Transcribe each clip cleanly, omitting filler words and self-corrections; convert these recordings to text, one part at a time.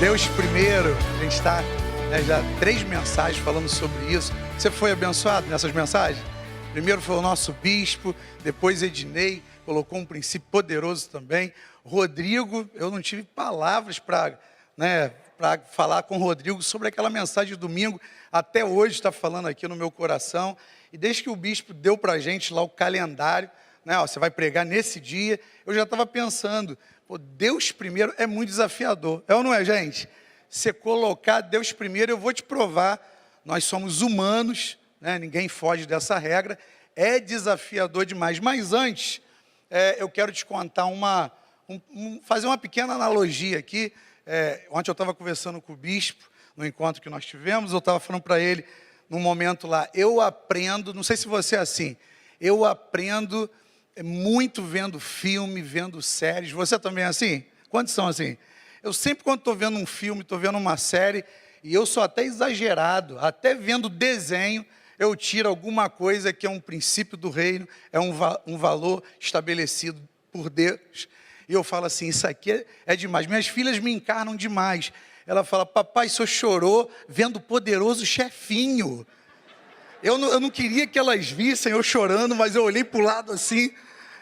Deus primeiro, a gente está já 3 mensagens falando sobre isso. Você foi abençoado nessas mensagens? Primeiro foi o nosso bispo, depois Ednei, colocou um princípio poderoso também. Rodrigo, eu não tive palavras para falar com o Rodrigo sobre aquela mensagem de domingo. Até hoje está falando aqui no meu coração. E desde que o bispo deu para a gente lá o calendário, você vai pregar nesse dia, eu já estava pensando, Deus primeiro é muito desafiador. É ou não é, gente? Você colocar Deus primeiro, eu vou te provar, nós somos humanos, ninguém foge dessa regra, é desafiador demais. Mas antes, eu quero te contar fazer uma pequena analogia aqui. Ontem eu estava conversando com o bispo, no encontro que nós tivemos, eu estava falando para ele, num momento lá, eu aprendo, não sei se você é assim, eu aprendo muito vendo filme, vendo séries. Você também é assim? Quantos são assim? Eu sempre, quando estou vendo um filme, estou vendo uma série, e eu sou até exagerado, até vendo desenho, eu tiro alguma coisa que é um princípio do reino, é um valor estabelecido por Deus, e eu falo assim, isso aqui é demais. Minhas filhas me encarnam demais. Ela fala, papai, o senhor chorou vendo o Poderoso Chefinho. Eu não queria que elas vissem eu chorando, mas eu olhei para o lado assim,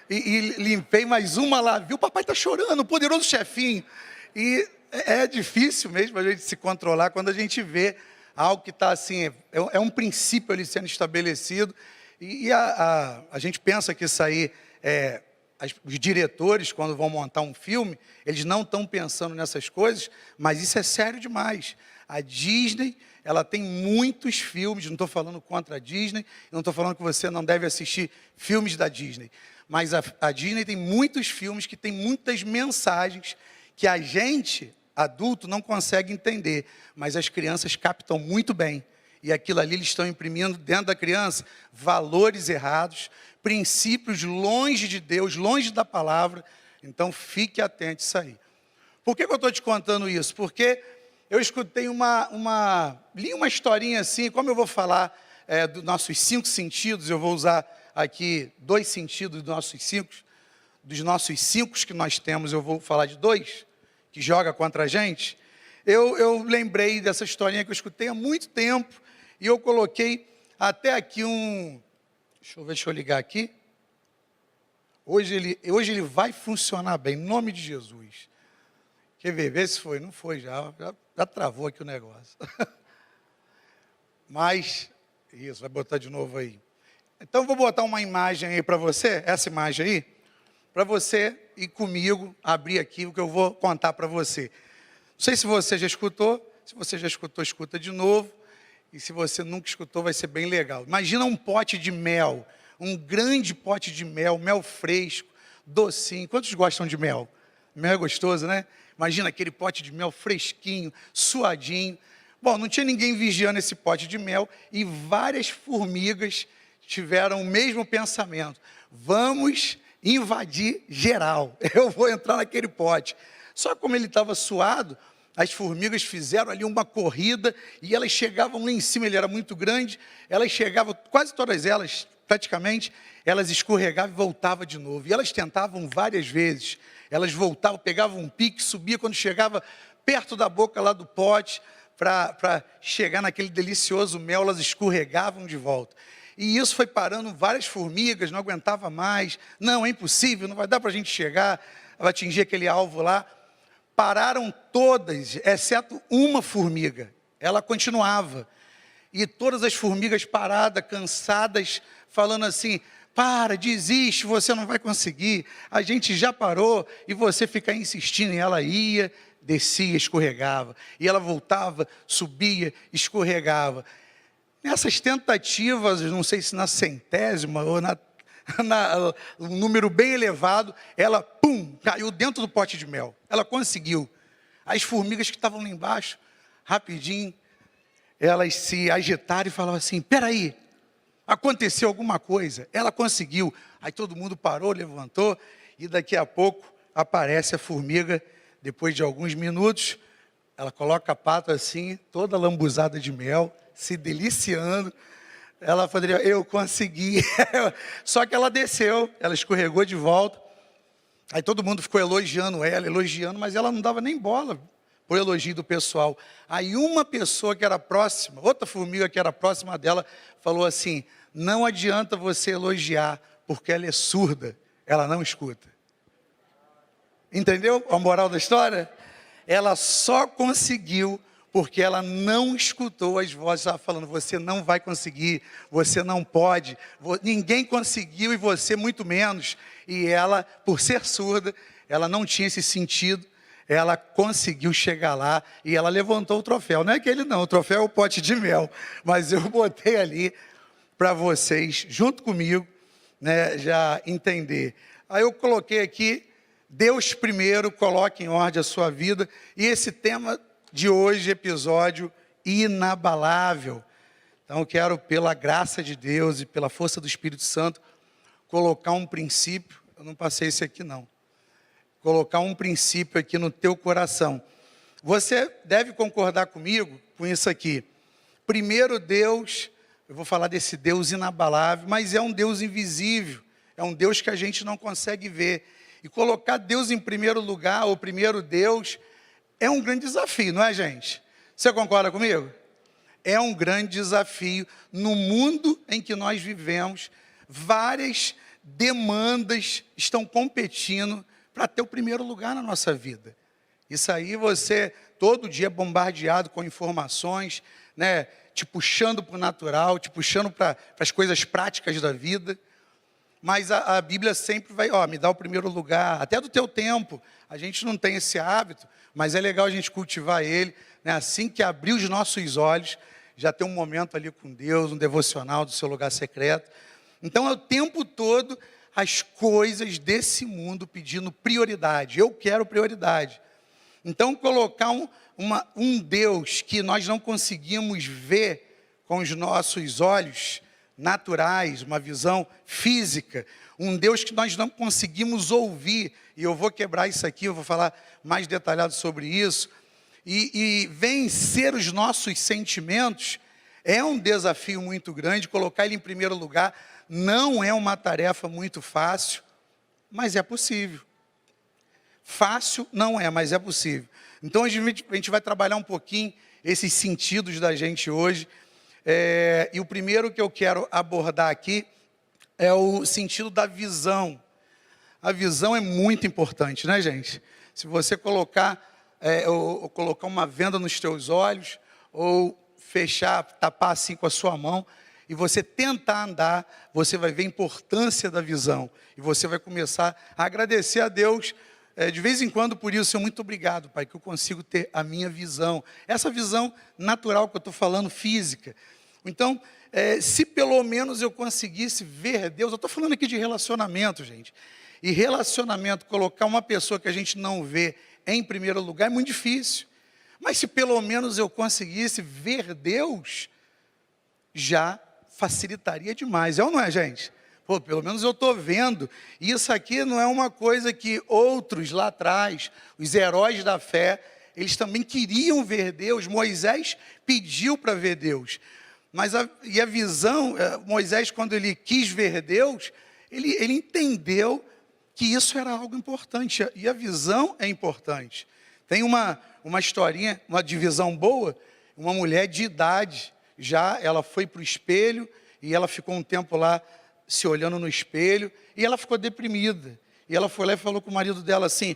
e limpei mais uma lá, viu, o papai está chorando, o Poderoso Chefinho. E é difícil mesmo a gente se controlar quando a gente vê algo que está assim, é um princípio ali sendo estabelecido, e a gente pensa que isso aí, os diretores, quando vão montar um filme, eles não estão pensando nessas coisas, mas isso é sério demais. A Disney, ela tem muitos filmes, não estou falando contra a Disney, não estou falando que você não deve assistir filmes da Disney, mas a Disney tem muitos filmes que tem muitas mensagens que a gente, adulto, não consegue entender, mas as crianças captam muito bem. E aquilo ali eles estão imprimindo dentro da criança valores errados, princípios longe de Deus, longe da palavra. Então fique atento a isso aí. Por que eu estou te contando isso? Porque eu escutei li uma historinha assim, como eu vou falar dos nossos 5 sentidos, eu vou usar aqui 2 sentidos dos nossos 5 que nós temos, eu vou falar de 2, que joga contra a gente. Eu lembrei dessa historinha que eu escutei há muito tempo, e eu coloquei até aqui deixa eu ligar aqui. Hoje ele vai funcionar bem, em nome de Jesus. Quer ver se foi? Não foi já travou aqui o negócio. Mas, isso, vai botar de novo aí. Então, eu vou botar uma imagem aí para você, essa imagem aí, para você ir comigo, abrir aqui o que eu vou contar para você. Não sei se você já escutou, se você já escutou, escuta de novo, e se você nunca escutou, vai ser bem legal. Imagina um pote de mel, um grande pote de mel, mel fresco, docinho. Quantos gostam de mel? Mel é gostoso, né? Imagina aquele pote de mel fresquinho, suadinho. Bom, não tinha ninguém vigiando esse pote de mel, e várias formigas tiveram o mesmo pensamento. Vamos invadir geral, eu vou entrar naquele pote. Só como ele estava suado, as formigas fizeram ali uma corrida, e elas chegavam lá em cima, ele era muito grande, elas chegavam, quase todas elas, praticamente, elas escorregavam e voltavam de novo. E elas tentavam várias vezes, elas voltavam, pegavam um pique, subia, quando chegava perto da boca lá do pote, para chegar naquele delicioso mel, elas escorregavam de volta. E isso foi parando várias formigas, não aguentava mais. Não, é impossível, não vai dar para a gente chegar, atingir aquele alvo lá. Pararam todas, exceto uma formiga. Ela continuava. E todas as formigas paradas, cansadas, falando assim, para, desiste, você não vai conseguir. A gente já parou, e você fica insistindo. E ela ia, descia, escorregava. E ela voltava, subia, escorregava. Nessas tentativas, não sei se na 100ª ou um número bem elevado, ela, caiu dentro do pote de mel. Ela conseguiu. As formigas que estavam lá embaixo, rapidinho, elas se agitaram e falavam assim, peraí, aconteceu alguma coisa. Ela conseguiu. Aí todo mundo parou, levantou, e daqui a pouco aparece a formiga, depois de alguns minutos, ela coloca a pata assim, toda lambuzada de mel, se deliciando. Ela poderia, eu consegui. Só que ela desceu, ela escorregou de volta. Aí todo mundo ficou elogiando ela, mas ela não dava nem bola por elogio do pessoal. Aí uma pessoa que era próxima, outra formiga que era próxima dela, falou assim: não adianta você elogiar, porque ela é surda, ela não escuta. Entendeu a moral da história? Ela só conseguiu porque ela não escutou as vozes falando: você não vai conseguir, você não pode, ninguém conseguiu e você muito menos. E ela, por ser surda, ela não tinha esse sentido, ela conseguiu chegar lá e ela levantou o troféu. Não é aquele não, o troféu é o pote de mel, mas eu botei ali para vocês, junto comigo, né, já entender. Aí eu coloquei aqui: Deus primeiro, coloque em ordem a sua vida. E esse tema de hoje, episódio inabalável. Então eu quero, pela graça de Deus e pela força do Espírito Santo, colocar um princípio. Eu não passei esse aqui não. Colocar um princípio aqui no teu coração. Você deve concordar comigo com isso aqui. Primeiro Deus, eu vou falar desse Deus inabalável, mas é um Deus invisível. É um Deus que a gente não consegue ver. E colocar Deus em primeiro lugar, ou primeiro Deus, é um grande desafio, não é, gente? Você concorda comigo? É um grande desafio no mundo em que nós vivemos. Várias demandas estão competindo para ter o primeiro lugar na nossa vida. Isso aí você todo dia é bombardeado com informações, né? Te puxando para o natural, te puxando para as coisas práticas da vida. Mas a Bíblia sempre vai, me dá o primeiro lugar, até do teu tempo. A gente não tem esse hábito, mas é legal a gente cultivar ele, né? Assim que abrir os nossos olhos, já ter um momento ali com Deus, um devocional do seu lugar secreto. Então é o tempo todo as coisas desse mundo pedindo prioridade. Eu quero prioridade. Então colocar um Deus que nós não conseguimos ver com os nossos olhos naturais, uma visão física, um Deus que nós não conseguimos ouvir, e eu vou quebrar isso aqui, eu vou falar mais detalhado sobre isso, e vencer os nossos sentimentos é um desafio muito grande. Colocar ele em primeiro lugar não é uma tarefa muito fácil, mas é possível. Fácil não é, mas é possível. Então a gente vai trabalhar um pouquinho esses sentidos da gente hoje. E o primeiro que eu quero abordar aqui é o sentido da visão. A visão é muito importante, né, gente? Se você colocar uma venda nos teus olhos, ou fechar, tapar assim com a sua mão, e você tentar andar, você vai ver a importância da visão. E você vai começar a agradecer a Deus, de vez em quando, por isso. Muito obrigado, Pai, que eu consigo ter a minha visão. Essa visão natural que eu estou falando, física. Então, se pelo menos eu conseguisse ver Deus, eu estou falando aqui de relacionamento, gente. E relacionamento, colocar uma pessoa que a gente não vê em primeiro lugar é muito difícil. Mas se pelo menos eu conseguisse ver Deus, já facilitaria demais. É ou não é, gente? Pô, pelo menos eu estou vendo. E isso aqui não é uma coisa que outros lá atrás, os heróis da fé, eles também queriam ver Deus. Moisés pediu para ver Deus. Mas a visão, Moisés, quando ele quis ver Deus, ele entendeu que isso era algo importante. E a visão é importante. Tem uma historinha, uma divisão boa, uma mulher de idade, já ela foi para o espelho, e ela ficou um tempo lá se olhando no espelho, e ela ficou deprimida. E ela foi lá e falou com o marido dela assim: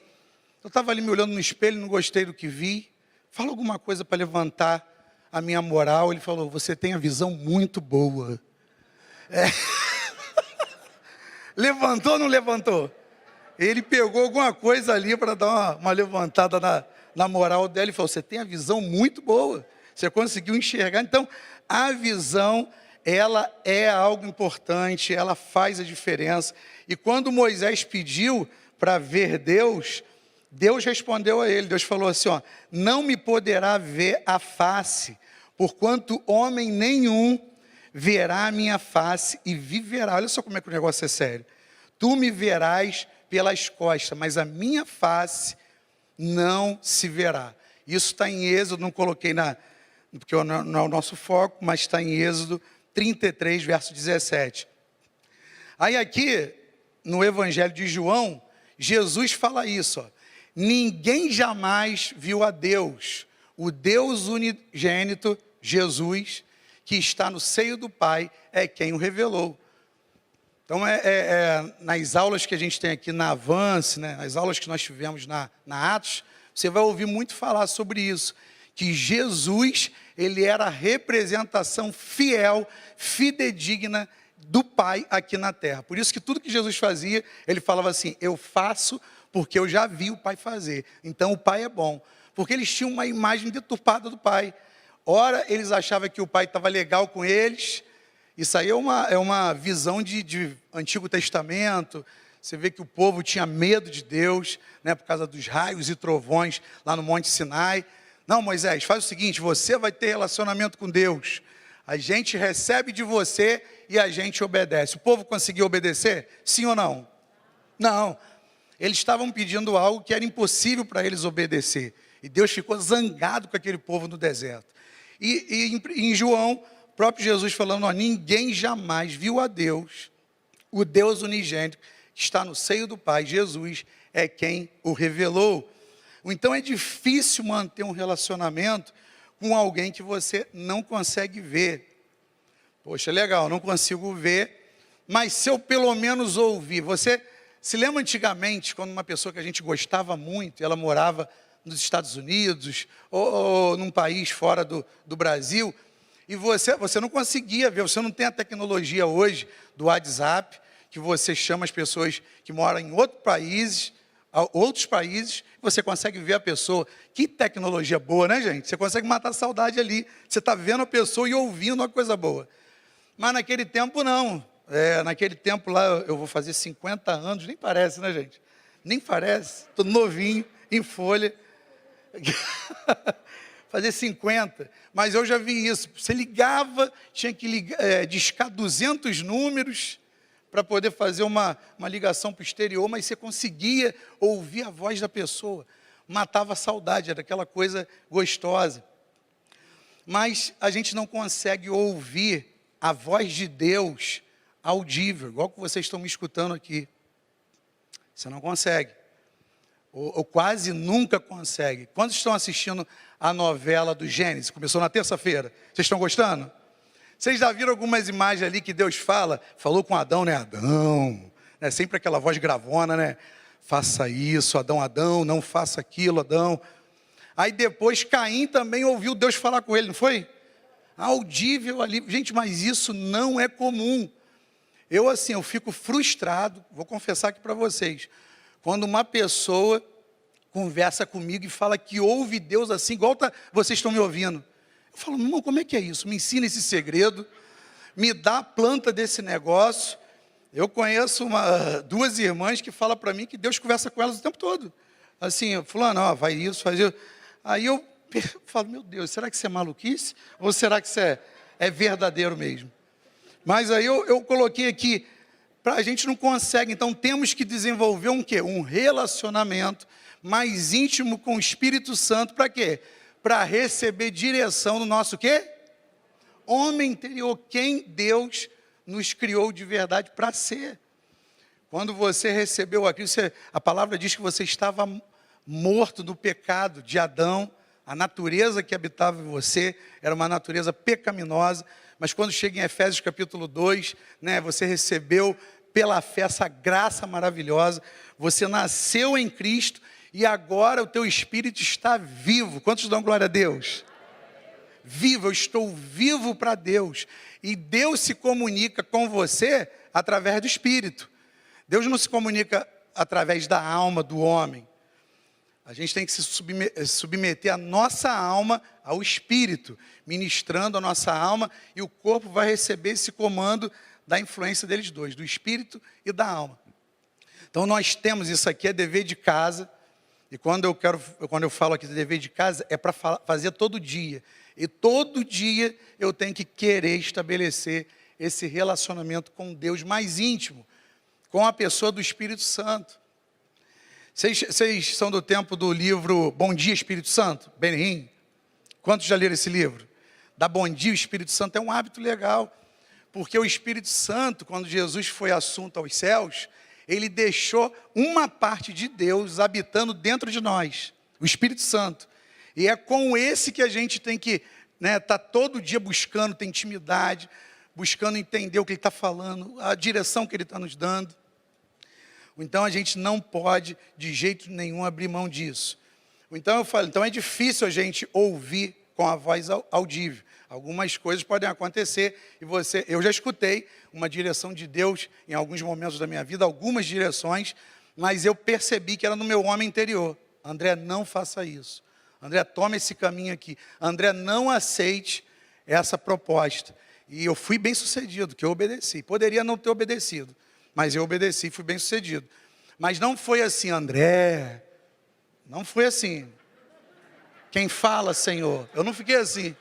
eu estava ali me olhando no espelho, não gostei do que vi, fala alguma coisa para levantar a minha moral. Ele falou: você tem a visão muito boa. Levantou ou não levantou? Ele pegou alguma coisa ali para dar uma levantada na moral dela e falou: você tem a visão muito boa, você conseguiu enxergar. Então, a visão, ela é algo importante, ela faz a diferença. E quando Moisés pediu para ver Deus, Deus respondeu a ele. Deus falou assim: não me poderá ver a face, porquanto homem nenhum verá a minha face e viverá. Olha só como é que o negócio é sério. Tu me verás pelas costas, mas a minha face não se verá. Isso está em Êxodo, não coloquei porque não é o nosso foco, mas está em Êxodo 33, verso 17. Aí aqui, no Evangelho de João, Jesus fala isso: ninguém jamais viu a Deus. O Deus unigênito, Jesus, que está no seio do Pai, é quem o revelou. Então, nas aulas que a gente tem aqui na Avance, né, nas aulas que nós tivemos na Atos, você vai ouvir muito falar sobre isso, que Jesus, ele era a representação fiel, fidedigna do Pai aqui na terra. Por isso que tudo que Jesus fazia, ele falava assim, eu faço porque eu já vi o Pai fazer. Então, o Pai é bom. Porque eles tinham uma imagem deturpada do Pai. Ora, eles achavam que o Pai estava legal com eles. Isso aí é uma visão de Antigo Testamento. Você vê que o povo tinha medo de Deus, né, por causa dos raios e trovões lá no Monte Sinai. Não, Moisés, faz o seguinte, você vai ter relacionamento com Deus. A gente recebe de você e a gente obedece. O povo conseguiu obedecer? Sim ou não? Não. Eles estavam pedindo algo que era impossível para eles obedecer. E Deus ficou zangado com aquele povo no deserto. E em João, o próprio Jesus falando, ó, ninguém jamais viu a Deus, o Deus unigênito, que está no seio do Pai, Jesus é quem o revelou. Então é difícil manter um relacionamento com alguém que você não consegue ver. Poxa, legal, não consigo ver, mas se eu pelo menos ouvir, você se lembra antigamente, quando uma pessoa que a gente gostava muito, ela morava nos Estados Unidos, ou num país fora do Brasil, e você não conseguia ver, você não tem a tecnologia hoje do WhatsApp, que você chama as pessoas que moram em outros países, você consegue ver a pessoa. Que tecnologia boa, né, gente? Você consegue matar a saudade ali, você está vendo a pessoa e ouvindo uma coisa boa. Mas naquele tempo não, naquele tempo lá, eu vou fazer 50 anos, nem parece, né, gente? Nem parece, estou novinho, em folha, fazer 50, mas eu já vi isso, você ligava, tinha que discar 200 números, para poder fazer uma ligação para o exterior, mas você conseguia ouvir a voz da pessoa, matava a saudade, era aquela coisa gostosa. Mas a gente não consegue ouvir a voz de Deus audível, igual que vocês estão me escutando aqui. Você não consegue, ou quase nunca consegue. Quando estão assistindo a novela do Gênesis, começou na terça-feira, vocês estão gostando? Vocês já viram algumas imagens ali que Deus falou com Adão, né? Adão, né? Sempre aquela voz gravona, né? Faça isso, Adão, Adão, não faça aquilo, Adão. Aí depois Caim também ouviu Deus falar com ele, não foi? Audível ali. Gente, mas isso não é comum. Eu fico frustrado, vou confessar aqui para vocês, quando uma pessoa conversa comigo e fala que ouve Deus assim, igual vocês estão me ouvindo. Eu falo, irmão, como é que é isso? Me ensina esse segredo, me dá a planta desse negócio. Eu conheço duas irmãs que falam para mim que Deus conversa com elas o tempo todo. Assim, fulano, ó, vai isso, faz isso. Aí eu falo, meu Deus, será que isso é maluquice? Ou será que isso é verdadeiro mesmo? Mas aí eu coloquei aqui, a gente não consegue, então temos que desenvolver um quê? Um relacionamento mais íntimo com o Espírito Santo, para quê? Para receber direção no nosso quê? Homem interior, quem Deus nos criou de verdade para ser. Quando você recebeu a Cristo, a palavra diz que você estava morto no pecado de Adão, a natureza que habitava em você era uma natureza pecaminosa, mas quando chega em Efésios capítulo 2, né, você recebeu pela fé essa graça maravilhosa, você nasceu em Cristo, e agora o teu espírito está vivo. Quantos dão glória a Deus? Vivo, eu estou vivo para Deus. E Deus se comunica com você através do espírito. Deus não se comunica através da alma do homem. A gente tem que se submeter a nossa alma ao espírito, ministrando a nossa alma, e o corpo vai receber esse comando da influência deles dois, do espírito e da alma. Então nós temos isso aqui, é dever de casa. E quando eu falo aqui de dever de casa, é para fazer todo dia. E todo dia eu tenho que querer estabelecer esse relacionamento com Deus mais íntimo, com a pessoa do Espírito Santo. Vocês são do tempo do livro Bom Dia Espírito Santo? Benihim? Quantos já leram esse livro? Dar bom dia ao Espírito Santo é um hábito legal. Porque o Espírito Santo, quando Jesus foi assunto aos céus, Ele deixou uma parte de Deus habitando dentro de nós, o Espírito Santo. E é com esse que a gente tem que tá todo dia buscando, ter intimidade, buscando entender o que Ele está falando, a direção que Ele está nos dando. Então a gente não pode de jeito nenhum abrir mão disso. Então eu falo, então é difícil a gente ouvir com a voz audível. Algumas coisas podem acontecer e eu já escutei uma direção de Deus em alguns momentos da minha vida, algumas direções, mas eu percebi que era no meu homem interior. André, não faça isso. André, toma esse caminho aqui. André, não aceite essa proposta. E eu fui bem sucedido, que eu obedeci. Poderia não ter obedecido, mas eu obedeci, fui bem sucedido. Mas não foi assim, André. Não foi assim. Quem fala, Senhor? Eu não fiquei assim.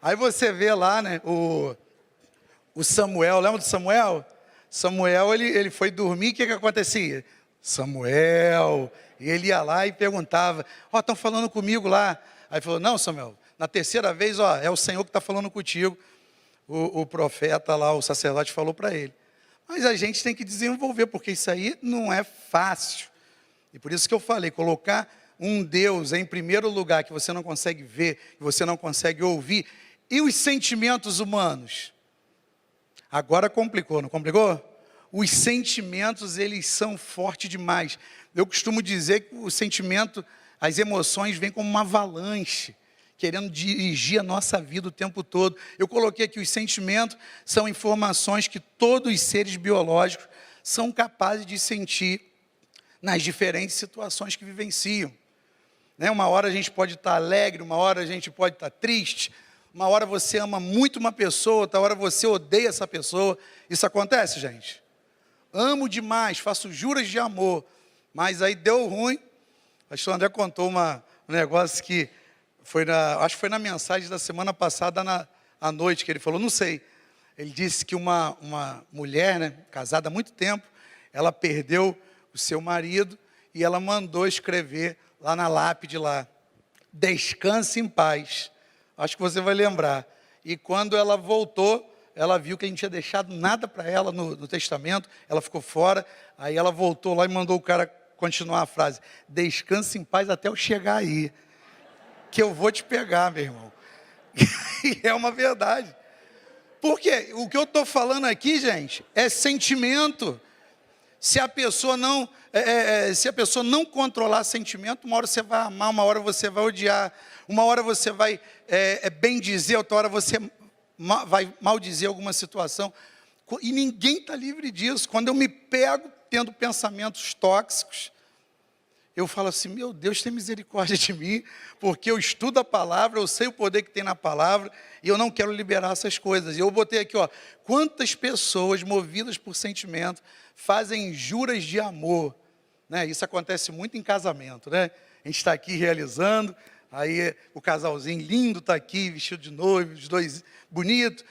Aí você vê lá, o Samuel, lembra do Samuel? Samuel, ele foi dormir, o que acontecia? Samuel, e ele ia lá e perguntava, estão falando comigo lá. Aí falou, não, Samuel, na terceira vez, é o Senhor que está falando contigo. O profeta lá, o sacerdote falou para ele. Mas a gente tem que desenvolver, porque isso aí não é fácil. E por isso que eu falei, colocar um Deus em primeiro lugar, que você não consegue ver, que você não consegue ouvir, e os sentimentos humanos? Agora complicou, não complicou? Os sentimentos, eles são fortes demais. Eu costumo dizer que o sentimento, as emoções vêm como uma avalanche, querendo dirigir a nossa vida o tempo todo. Eu coloquei aqui, os sentimentos são informações que todos os seres biológicos são capazes de sentir nas diferentes situações que vivenciam. Uma hora a gente pode estar alegre, uma hora a gente pode estar triste, uma hora você ama muito uma pessoa, outra hora você odeia essa pessoa. Isso acontece, gente? Amo demais, faço juras de amor, mas aí deu ruim. O pastor André contou um negócio que acho que foi na mensagem da semana passada à noite, que ele falou, não sei. Ele disse que uma mulher, casada há muito tempo, ela perdeu o seu marido e ela mandou escrever lá na lápide lá, descanse em paz. Acho que você vai lembrar. E quando ela voltou, ela viu que a gente tinha deixado nada para ela no testamento, ela ficou fora, aí ela voltou lá e mandou o cara continuar a frase, descanse em paz até eu chegar aí, que eu vou te pegar, meu irmão. E é uma verdade. Porque o que eu estou falando aqui, gente, é sentimento. Se a pessoa não controlar sentimento, uma hora você vai amar, uma hora você vai odiar, uma hora você vai bem dizer, outra hora você vai maldizer alguma situação. E ninguém está livre disso. Quando eu me pego tendo pensamentos tóxicos, eu falo assim, meu Deus, tem misericórdia de mim, porque eu estudo a palavra, eu sei o poder que tem na palavra, e eu não quero liberar essas coisas. E eu botei aqui, quantas pessoas movidas por sentimento fazem juras de amor, Isso acontece muito em casamento, A gente está aqui realizando, aí o casalzinho lindo está aqui, vestido de noivo, os dois bonitos,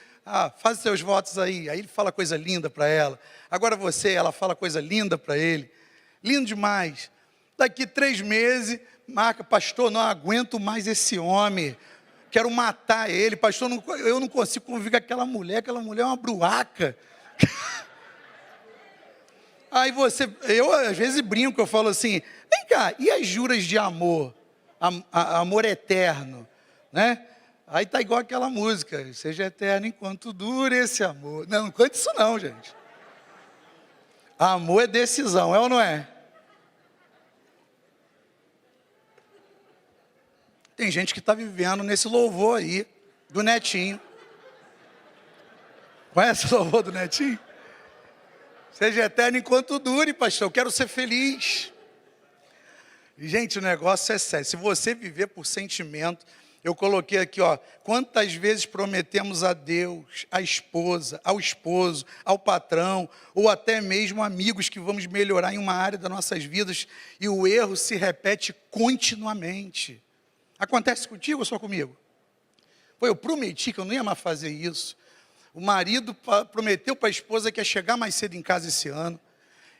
faz os seus votos aí ele fala coisa linda para ela, agora ela fala coisa linda para ele, lindo demais. Daqui 3 meses, marca, pastor, não aguento mais esse homem, quero matar ele, pastor, eu não consigo conviver com aquela mulher é uma bruaca. Aí eu às vezes brinco, eu falo assim, vem cá, e as juras de amor, amor eterno, Aí tá igual aquela música, seja eterno enquanto dure esse amor. Não cante isso não, gente. Amor é decisão, é ou não é? Tem gente que está vivendo nesse louvor aí, do Netinho. Conhece o louvor do Netinho? Seja eterno enquanto dure, pastor, eu quero ser feliz. Gente, o negócio é sério. Se você viver por sentimento, eu coloquei aqui, quantas vezes prometemos a Deus, à esposa, ao esposo, ao patrão, ou até mesmo amigos que vamos melhorar em uma área das nossas vidas, e o erro se repete continuamente. Acontece contigo ou só comigo? Eu prometi que eu não ia mais fazer isso. O marido prometeu para a esposa que ia chegar mais cedo em casa esse ano.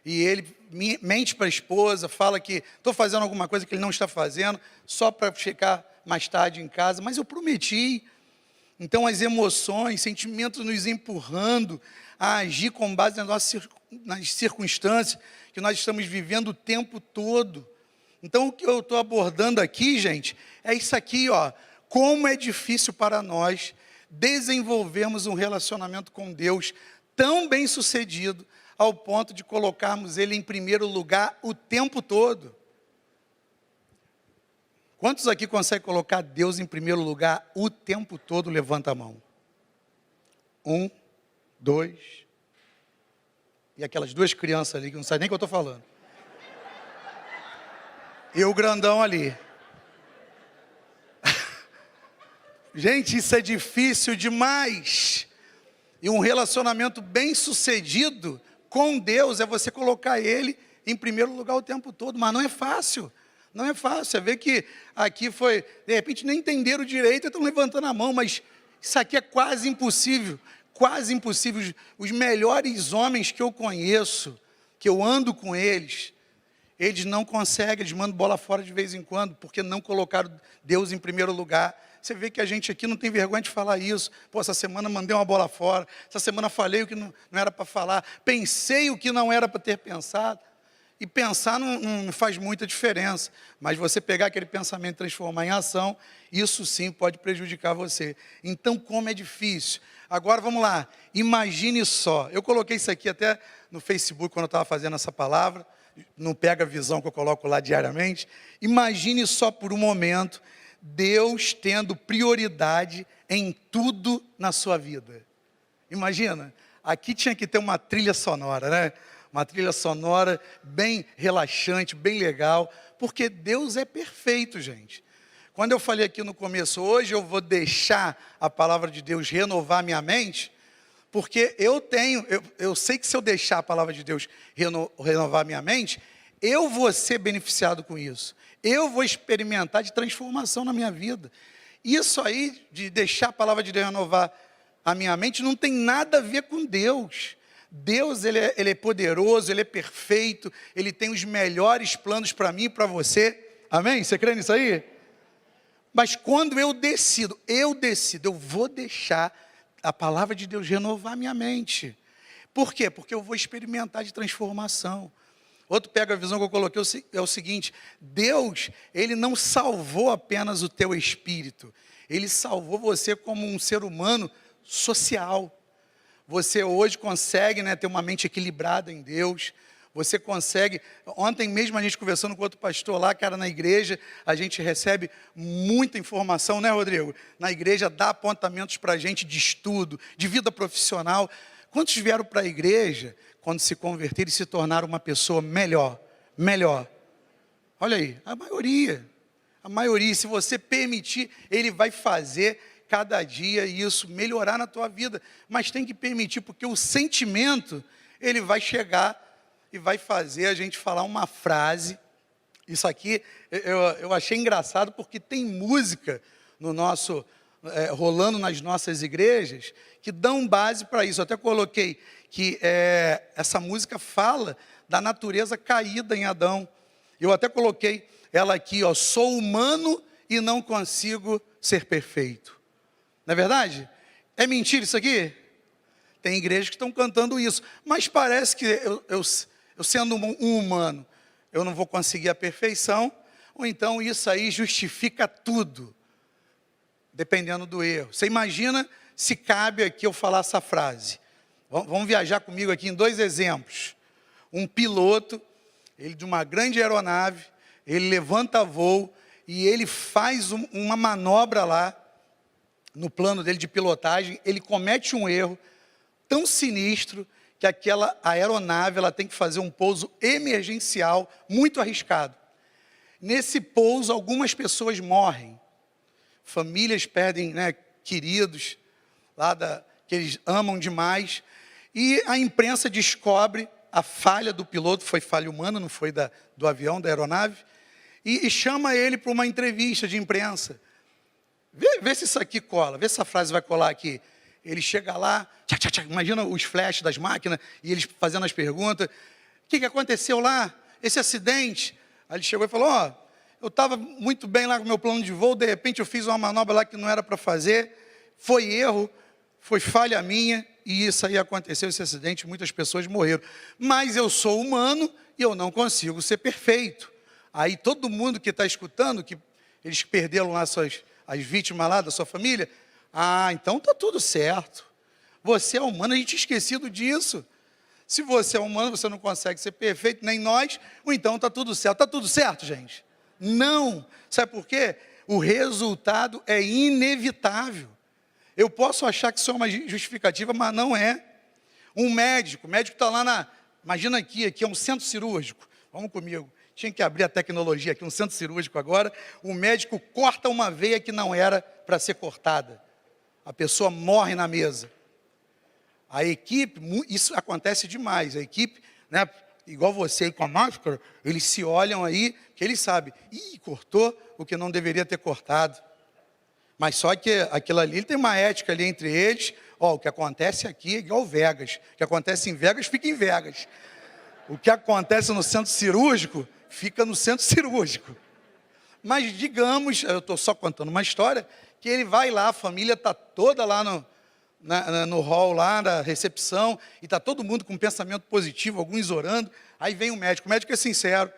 E ele mente para a esposa, fala que estou fazendo alguma coisa que ele não está fazendo, só para chegar mais tarde em casa. Mas eu prometi. Então as emoções, sentimentos nos empurrando a agir com base nas nossas nas circunstâncias que nós estamos vivendo o tempo todo. Então, o que eu estou abordando aqui, gente, é isso aqui, ó. Como é difícil para nós desenvolvermos um relacionamento com Deus tão bem sucedido, ao ponto de colocarmos Ele em primeiro lugar o tempo todo. Quantos aqui conseguem colocar Deus em primeiro lugar o tempo todo? Levanta a mão. 1, 2. E aquelas duas crianças ali que não sabem nem o que eu estou falando. E o grandão ali. Gente, isso é difícil demais. E um relacionamento bem sucedido com Deus é você colocar Ele em primeiro lugar o tempo todo. Mas não é fácil. Não é fácil. Você vê que aqui foi, de repente, nem entenderam direito e estão levantando a mão. Mas isso aqui é quase impossível. Quase impossível. Os melhores homens que eu conheço, que eu ando com eles não conseguem, eles mandam bola fora de vez em quando, porque não colocaram Deus em primeiro lugar. Você vê que a gente aqui não tem vergonha de falar isso. Pô, essa semana mandei uma bola fora, essa semana falei o que não era para falar, pensei o que não era para ter pensado. E pensar não faz muita diferença, mas você pegar aquele pensamento e transformar em ação, isso sim pode prejudicar você. Então, como é difícil. Agora, vamos lá, imagine só, eu coloquei isso aqui até no Facebook, quando eu estava fazendo essa palavra, não pega a visão que eu coloco lá diariamente. Imagine só por um momento, Deus tendo prioridade em tudo na sua vida. Imagina, aqui tinha que ter uma trilha sonora, né? Uma trilha sonora bem relaxante, bem legal, porque Deus é perfeito, gente. Quando eu falei aqui no começo, hoje eu vou deixar a palavra de Deus renovar minha mente, porque eu sei que se eu deixar a palavra de Deus renovar minha mente, eu vou ser beneficiado com isso. Eu vou experimentar de transformação na minha vida. Isso aí, de deixar a palavra de Deus renovar a minha mente, não tem nada a ver com Deus. Deus, ele é poderoso, Ele é perfeito, Ele tem os melhores planos para mim e para você. Amém? Você crê nisso aí? Mas quando eu decido, eu vou deixar a palavra de Deus renovar minha mente. Por quê? Porque eu vou experimentar de transformação. Outro pega a visão que eu coloquei, é o seguinte: Deus, Ele não salvou apenas o teu espírito, Ele salvou você como um ser humano social. Você hoje consegue, né, ter uma mente equilibrada em Deus. Você consegue, ontem mesmo a gente conversando com outro pastor lá, cara, na igreja, a gente recebe muita informação, né, Rodrigo? Na igreja dá apontamentos para a gente de estudo, de vida profissional. Quantos vieram para a igreja, quando se converteram e se tornaram uma pessoa melhor? Olha aí, a maioria, se você permitir, Ele vai fazer cada dia isso melhorar na tua vida, mas tem que permitir, porque o sentimento, ele vai chegar e vai fazer a gente falar uma frase. Isso aqui eu achei engraçado, porque tem música no nosso rolando nas nossas igrejas que dão base para isso. Eu até coloquei que essa música fala da natureza caída em Adão. Eu até coloquei ela aqui, ó: sou humano e não consigo ser perfeito. Não é verdade? É mentira isso aqui? Tem igrejas que estão cantando isso, mas parece que eu sendo um humano, eu não vou conseguir a perfeição, ou então isso aí justifica tudo, dependendo do erro. Você imagina se cabe aqui eu falar essa frase. Vamos viajar comigo aqui em dois exemplos. Um piloto, ele de uma grande aeronave, ele levanta voo e ele faz uma manobra lá, no plano dele de pilotagem, ele comete um erro tão sinistro que aquela aeronave ela tem que fazer um pouso emergencial muito arriscado. Nesse pouso, algumas pessoas morrem, famílias perdem, né, queridos lá que eles amam demais, e a imprensa descobre a falha do piloto, foi falha humana, não foi do avião, da aeronave, e chama ele para uma entrevista de imprensa. Vê se isso aqui cola, vê se essa frase vai colar aqui. Ele chega lá, imagina os flashes das máquinas, e eles fazendo as perguntas. O que aconteceu lá? Esse acidente? Aí ele chegou e falou: ó, eu estava muito bem lá com o meu plano de voo, de repente eu fiz uma manobra lá que não era para fazer, foi erro, foi falha minha, e isso aí aconteceu, esse acidente, muitas pessoas morreram. Mas eu sou humano e eu não consigo ser perfeito. Aí todo mundo que está escutando, que eles perderam lá as vítimas lá da sua família, então está tudo certo. Você é humano, a gente tinha esquecido disso. Se você é humano, você não consegue ser perfeito, nem nós, ou então está tudo certo. Está tudo certo, gente? Não. Sabe por quê? O resultado é inevitável. Eu posso achar que isso é uma justificativa, mas não é. O médico está lá imagina aqui é um centro cirúrgico. Vamos comigo. Tinha que abrir a tecnologia aqui, um centro cirúrgico agora. O médico corta uma veia que não era para ser cortada. A pessoa morre na mesa. A equipe, isso acontece demais. A equipe, né, igual você aí com a máscara, eles se olham aí, que eles sabem. Cortou o que não deveria ter cortado. Mas só que aquilo ali tem uma ética ali entre eles. O que acontece aqui é igual Vegas. O que acontece em Vegas, fica em Vegas. O que acontece no centro cirúrgico, fica no centro cirúrgico. Mas digamos, eu estou só contando uma história, que ele vai lá, a família está toda lá no hall, lá na recepção, e está todo mundo com um pensamento positivo, alguns orando. Aí vem o médico é sincero.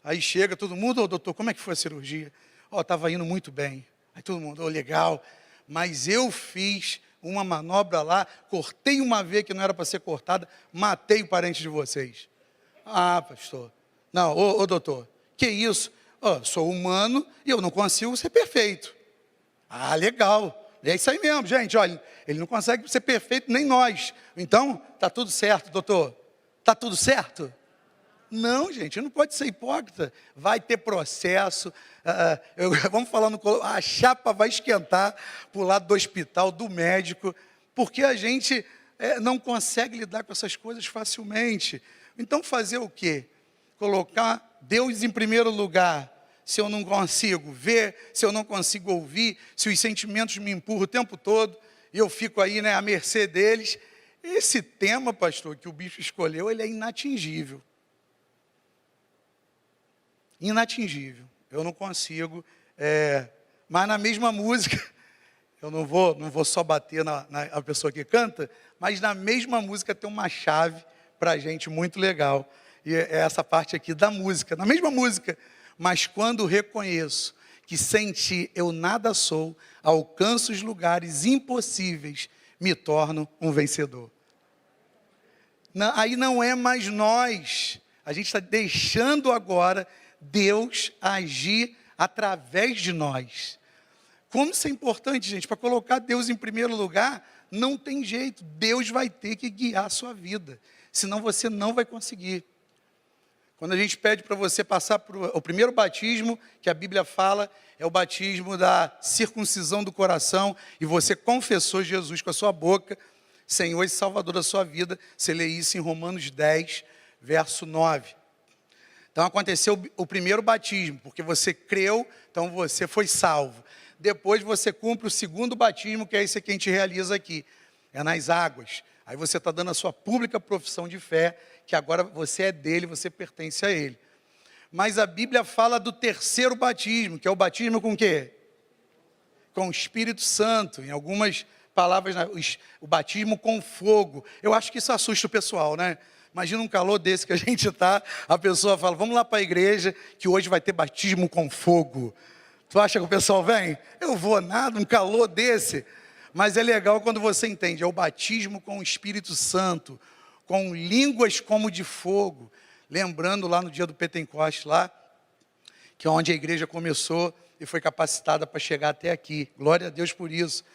Aí chega todo mundo, doutor, como é que foi a cirurgia? Estava indo muito bem. Aí todo mundo, legal, mas eu fiz uma manobra lá, cortei uma veia que não era para ser cortada, matei o parente de vocês. Pastor, não, doutor, que isso? Sou humano e eu não consigo ser perfeito. Legal, é isso aí mesmo, gente, olha, ele não consegue ser perfeito, nem nós. Então, está tudo certo, doutor? Está tudo certo? Não, gente, não pode ser hipócrita. Vai ter processo. Vamos falar a chapa vai esquentar para o lado do hospital, do médico, porque a gente não consegue lidar com essas coisas facilmente. Então, fazer o quê? Colocar Deus em primeiro lugar. Se eu não consigo ver, se eu não consigo ouvir, se os sentimentos me empurram o tempo todo, e eu fico aí, à mercê deles. Esse tema, pastor, que o bispo escolheu, ele é inatingível. Inatingível. Eu não consigo. Mas na mesma música, eu não vou só bater na pessoa que canta, mas na mesma música tem uma chave para a gente muito legal. E é essa parte aqui da música, na mesma música. Mas quando reconheço que sem ti eu nada sou, alcanço os lugares impossíveis, me torno um vencedor. Aí não é mais nós. A gente está deixando agora Deus agir através de nós. Como isso é importante, gente, para colocar Deus em primeiro lugar, não tem jeito, Deus vai ter que guiar a sua vida, senão você não vai conseguir. Quando a gente pede para você passar por o primeiro batismo, que a Bíblia fala, é o batismo da circuncisão do coração, e você confessou Jesus com a sua boca, Senhor e Salvador da sua vida, você lê isso em Romanos 10, verso 9. Então aconteceu o primeiro batismo, porque você creu, então você foi salvo. Depois você cumpre o segundo batismo, que é esse que a gente realiza aqui, é nas águas. Aí você está dando a sua pública profissão de fé, que agora você é dele, você pertence a ele. Mas a Bíblia fala do terceiro batismo, que é o batismo com o quê? Com o Espírito Santo. Em algumas palavras, o batismo com fogo. Eu acho que isso assusta o pessoal, né? Imagina um calor desse que a gente está, a pessoa fala, vamos lá para a igreja, que hoje vai ter batismo com fogo. Tu acha que o pessoal vem? Eu vou nada, um calor desse. Mas é legal quando você entende, é o batismo com o Espírito Santo, com línguas como de fogo. Lembrando lá no dia do Pentecoste, lá, que é onde a igreja começou e foi capacitada para chegar até aqui. Glória a Deus por isso.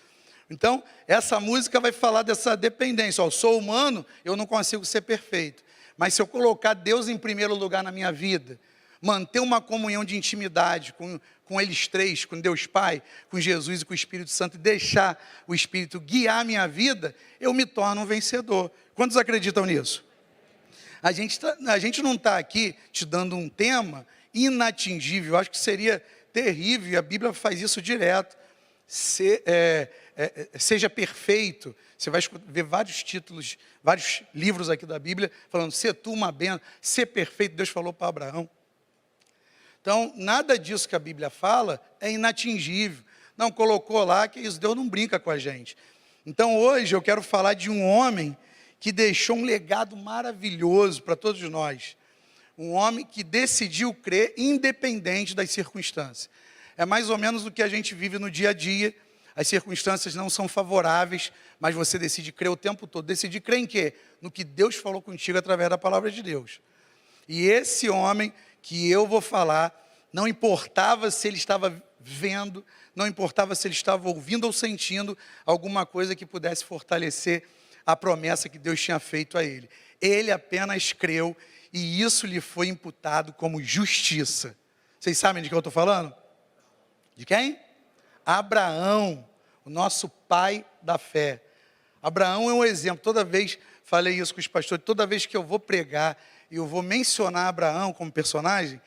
Então, essa música vai falar dessa dependência. Eu sou humano, eu não consigo ser perfeito. Mas se eu colocar Deus em primeiro lugar na minha vida, manter uma comunhão de intimidade com eles três, com Deus Pai, com Jesus e com o Espírito Santo, e deixar o Espírito guiar a minha vida, eu me torno um vencedor. Quantos acreditam nisso? A gente não está aqui te dando um tema inatingível, eu acho que seria terrível, e a Bíblia faz isso direto. Seja perfeito. Você vai ver vários títulos, vários livros aqui da Bíblia, falando, ser tu uma bênção, ser perfeito, Deus falou para Abraão. Então, nada disso que a Bíblia fala é inatingível. Não colocou lá que isso, Deus não brinca com a gente. Então hoje eu quero falar de um homem que deixou um legado maravilhoso para todos nós. Um homem que decidiu crer independente das circunstâncias. É mais ou menos o que a gente vive no dia a dia. As circunstâncias não são favoráveis, mas você decide crer o tempo todo. Decidir crer em quê? No que Deus falou contigo através da palavra de Deus. E esse homem que eu vou falar, não importava se ele estava vendo, não importava se ele estava ouvindo ou sentindo alguma coisa que pudesse fortalecer a promessa que Deus tinha feito a ele. Ele apenas creu e isso lhe foi imputado como justiça. Vocês sabem de quem eu estou falando? De quem? Abraão, o nosso pai da fé. Abraão é um exemplo. Toda vez, falei isso com os pastores, toda vez que eu vou pregar e eu vou mencionar Abraão como personagem,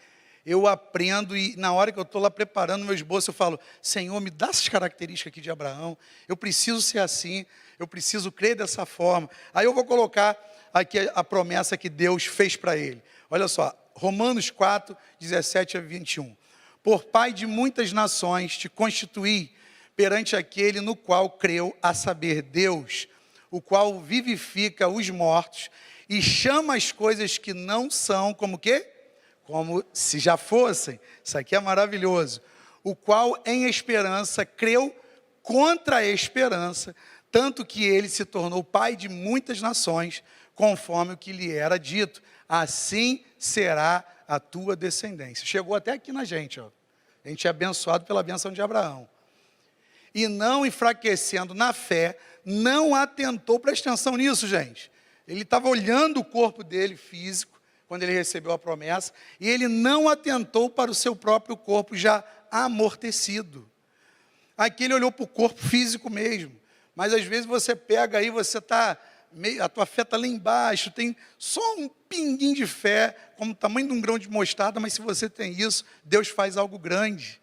eu aprendo e na hora que eu estou lá preparando meu esboço, eu falo, Senhor, me dá essas características aqui de Abraão, eu preciso ser assim, eu preciso crer dessa forma. Aí eu vou colocar aqui a promessa que Deus fez para ele. Olha só, Romanos 4, 17 a 21. Por pai de muitas nações te constituí perante aquele no qual creu, a saber, Deus, o qual vivifica os mortos e chama as coisas que não são como quê? Como se já fossem. Isso aqui é maravilhoso. O qual em esperança creu contra a esperança, tanto que ele se tornou pai de muitas nações, conforme o que lhe era dito. Assim será a tua descendência. Chegou até aqui na gente, ó. A gente é abençoado pela bênção de Abraão. E não enfraquecendo na fé, não atentou, presta atenção nisso, gente. Ele estava olhando o corpo dele físico, quando ele recebeu a promessa, e ele não atentou para o seu próprio corpo já amortecido. Aqui ele olhou para o corpo físico mesmo, mas às vezes você pega aí, você está, a tua fé está lá embaixo, tem só um pinguinho de fé, como o tamanho de um grão de mostarda, mas se você tem isso, Deus faz algo grande.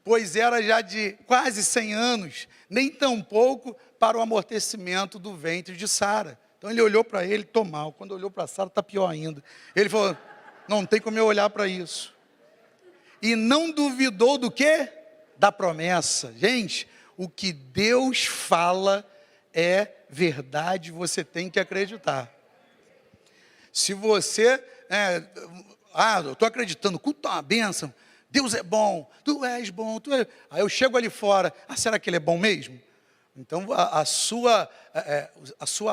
Pois era já de quase 100 anos, nem tão pouco para o amortecimento do ventre de Sara. Então ele olhou para ele, estou mal. Quando olhou para Sara, está pior ainda. Ele falou, não tem como eu olhar para isso. E não duvidou do quê? Da promessa. Gente, o que Deus fala é verdade, você tem que acreditar. Se você, eu estou acreditando, culto é uma bênção, Deus é bom, tu és bom, Aí eu chego ali fora, será que ele é bom mesmo? Então, a sua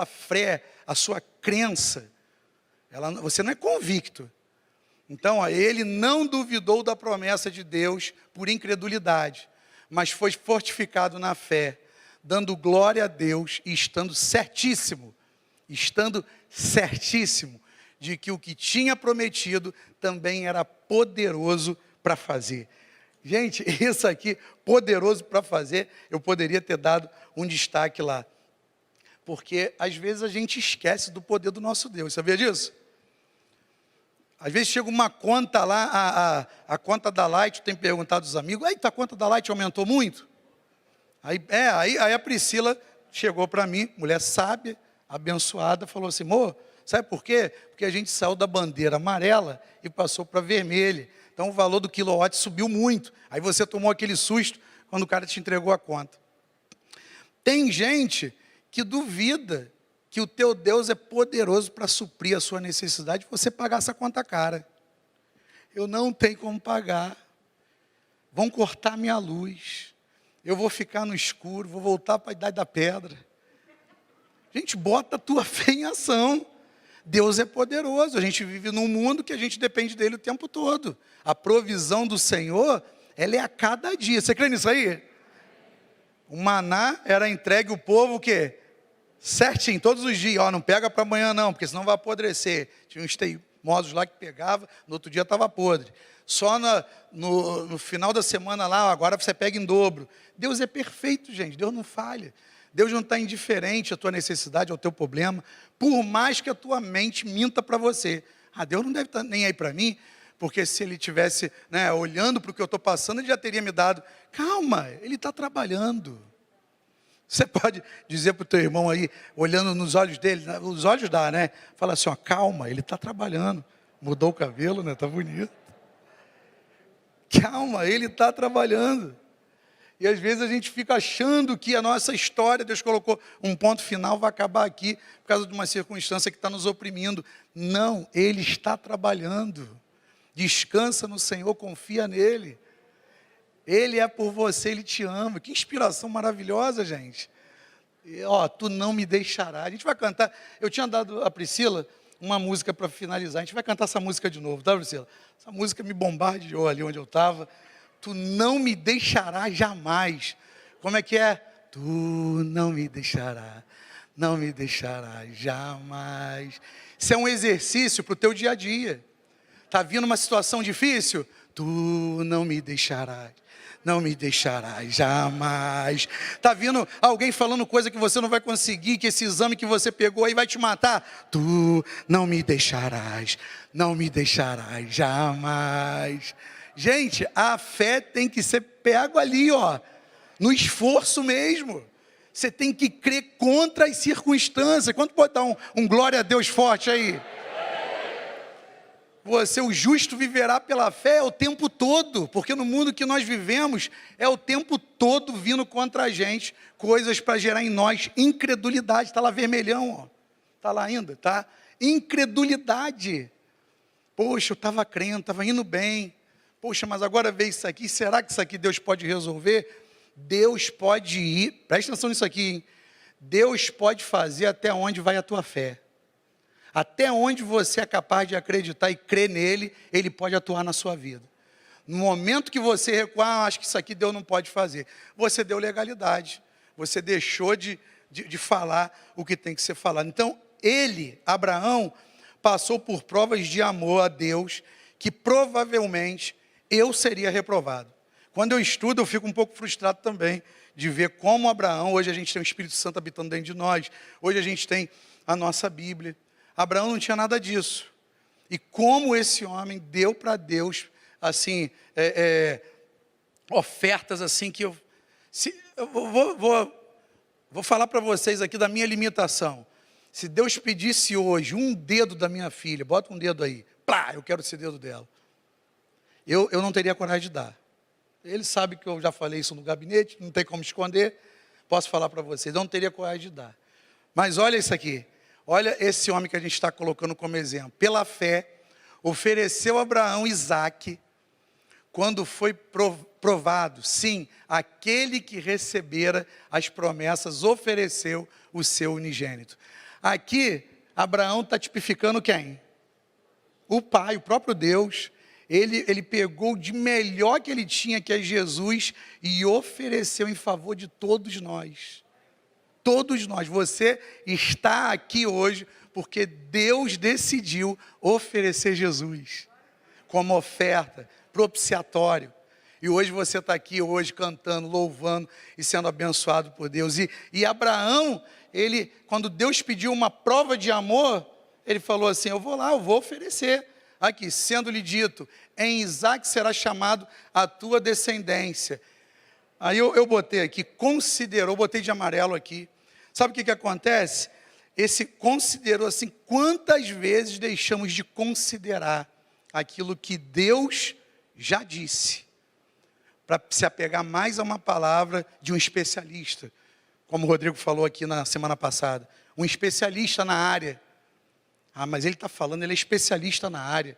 fé, a sua crença, você não é convicto. Então, ele não duvidou da promessa de Deus por incredulidade, mas foi fortificado na fé, dando glória a Deus e estando certíssimo de que o que tinha prometido também era poderoso para fazer. Gente, isso aqui, poderoso para fazer, eu poderia ter dado um destaque lá. Porque, às vezes, a gente esquece do poder do nosso Deus. Sabia disso? Às vezes chega uma conta lá, a conta da Light, tem perguntado aos amigos, a conta da Light aumentou muito? Aí a Priscila chegou para mim, mulher sábia, abençoada, falou assim, amor, sabe por quê? Porque a gente saiu da bandeira amarela e passou para vermelha. Então o valor do quilowatt subiu muito. Aí você tomou aquele susto quando o cara te entregou a conta. Tem gente que duvida que o teu Deus é poderoso para suprir a sua necessidade e você pagar essa conta cara. Eu não tenho como pagar. Vão cortar minha luz. Eu vou ficar no escuro, vou voltar para a idade da pedra. Gente, bota a tua fé em ação. Deus é poderoso, a gente vive num mundo que a gente depende dele o tempo todo. A provisão do Senhor, ela é a cada dia. Você crê nisso aí? O maná era entregue ao povo o quê? Certinho, todos os dias. Não pega para amanhã não, porque senão vai apodrecer. Tinha uns teimosos lá que pegava, no outro dia estava podre. Só no final da semana lá, agora você pega em dobro. Deus é perfeito, gente, Deus não falha. Deus não está indiferente à tua necessidade, ao teu problema, por mais que a tua mente minta para você. Deus não deve estar nem aí para mim, porque se Ele estivesse olhando para o que eu estou passando, Ele já teria me dado. Calma, Ele está trabalhando. Você pode dizer para o teu irmão aí, olhando nos olhos dele, os olhos dá, né? Fala assim, calma, Ele está trabalhando. Mudou o cabelo, né? Está bonito. Calma, Ele está trabalhando. E às vezes a gente fica achando que a nossa história, Deus colocou um ponto final, vai acabar aqui por causa de uma circunstância que está nos oprimindo. Não, Ele está trabalhando. Descansa no Senhor, confia nele. Ele é por você, Ele te ama. Que inspiração maravilhosa, gente. E, tu não me deixarás. A gente vai cantar. Eu tinha dado a Priscila uma música para finalizar. A gente vai cantar essa música de novo, tá, Priscila? Essa música me bombardeou ali onde eu estava. Tu não me deixarás jamais. Como é que é? Tu não me deixarás, não me deixarás jamais. Isso é um exercício para o teu dia a dia. Está vindo uma situação difícil? Tu não me deixarás, não me deixarás jamais. Está vindo alguém falando coisa que você não vai conseguir, que esse exame que você pegou aí vai te matar? Tu não me deixarás, não me deixarás jamais. Gente, a fé tem que ser pego ali, no esforço mesmo. Você tem que crer contra as circunstâncias. Quanto pode dar um glória a Deus forte aí? Você, o justo viverá pela fé o tempo todo, porque no mundo que nós vivemos, é o tempo todo vindo contra a gente, coisas para gerar em nós incredulidade. Está lá vermelhão, está lá ainda, tá? Incredulidade. Poxa, eu estava crendo, estava indo bem. Poxa, mas agora veio isso aqui, será que isso aqui Deus pode resolver? Deus pode ir, presta atenção nisso aqui, hein? Deus pode fazer até onde vai a tua fé. Até onde você é capaz de acreditar e crer nele, ele pode atuar na sua vida. No momento que você recuar, acho que isso aqui Deus não pode fazer. Você deu legalidade, você deixou de falar o que tem que ser falado. Então, Abraão, passou por provas de amor a Deus, que provavelmente eu seria reprovado. Quando eu estudo, eu fico um pouco frustrado também de ver como Abraão, hoje a gente tem o Espírito Santo habitando dentro de nós, hoje a gente tem a nossa Bíblia. Abraão não tinha nada disso. E como esse homem deu para Deus, assim, ofertas assim que eu vou falar para vocês aqui da minha limitação. Se Deus pedisse hoje um dedo da minha filha, bota um dedo aí, plá, eu quero esse dedo dela. Eu não teria coragem de dar. Ele sabe que eu já falei isso no gabinete, não tem como esconder. Posso falar para vocês, eu não teria coragem de dar. Mas olha isso aqui. Olha esse homem que a gente está colocando como exemplo. Pela fé, ofereceu a Abraão Isaque, quando foi provado. Sim, aquele que recebera as promessas ofereceu o seu unigênito. Aqui, Abraão está tipificando quem? O Pai, o próprio Deus. Ele pegou de melhor que ele tinha, que é Jesus, e ofereceu em favor de todos nós. Todos nós. Você está aqui hoje porque Deus decidiu oferecer Jesus como oferta, propiciatório. E hoje você está aqui hoje cantando, louvando e sendo abençoado por Deus. E Abraão, quando Deus pediu uma prova de amor, ele falou assim, eu vou lá, eu vou oferecer. Aqui, sendo-lhe dito, em Isaque será chamado a tua descendência. Aí eu botei aqui, considerou, botei de amarelo aqui. Sabe o que acontece? Esse considerou assim, quantas vezes deixamos de considerar aquilo que Deus já disse, para se apegar mais a uma palavra de um especialista, como o Rodrigo falou aqui na semana passada, um especialista na área. Mas ele está falando, ele é especialista na área.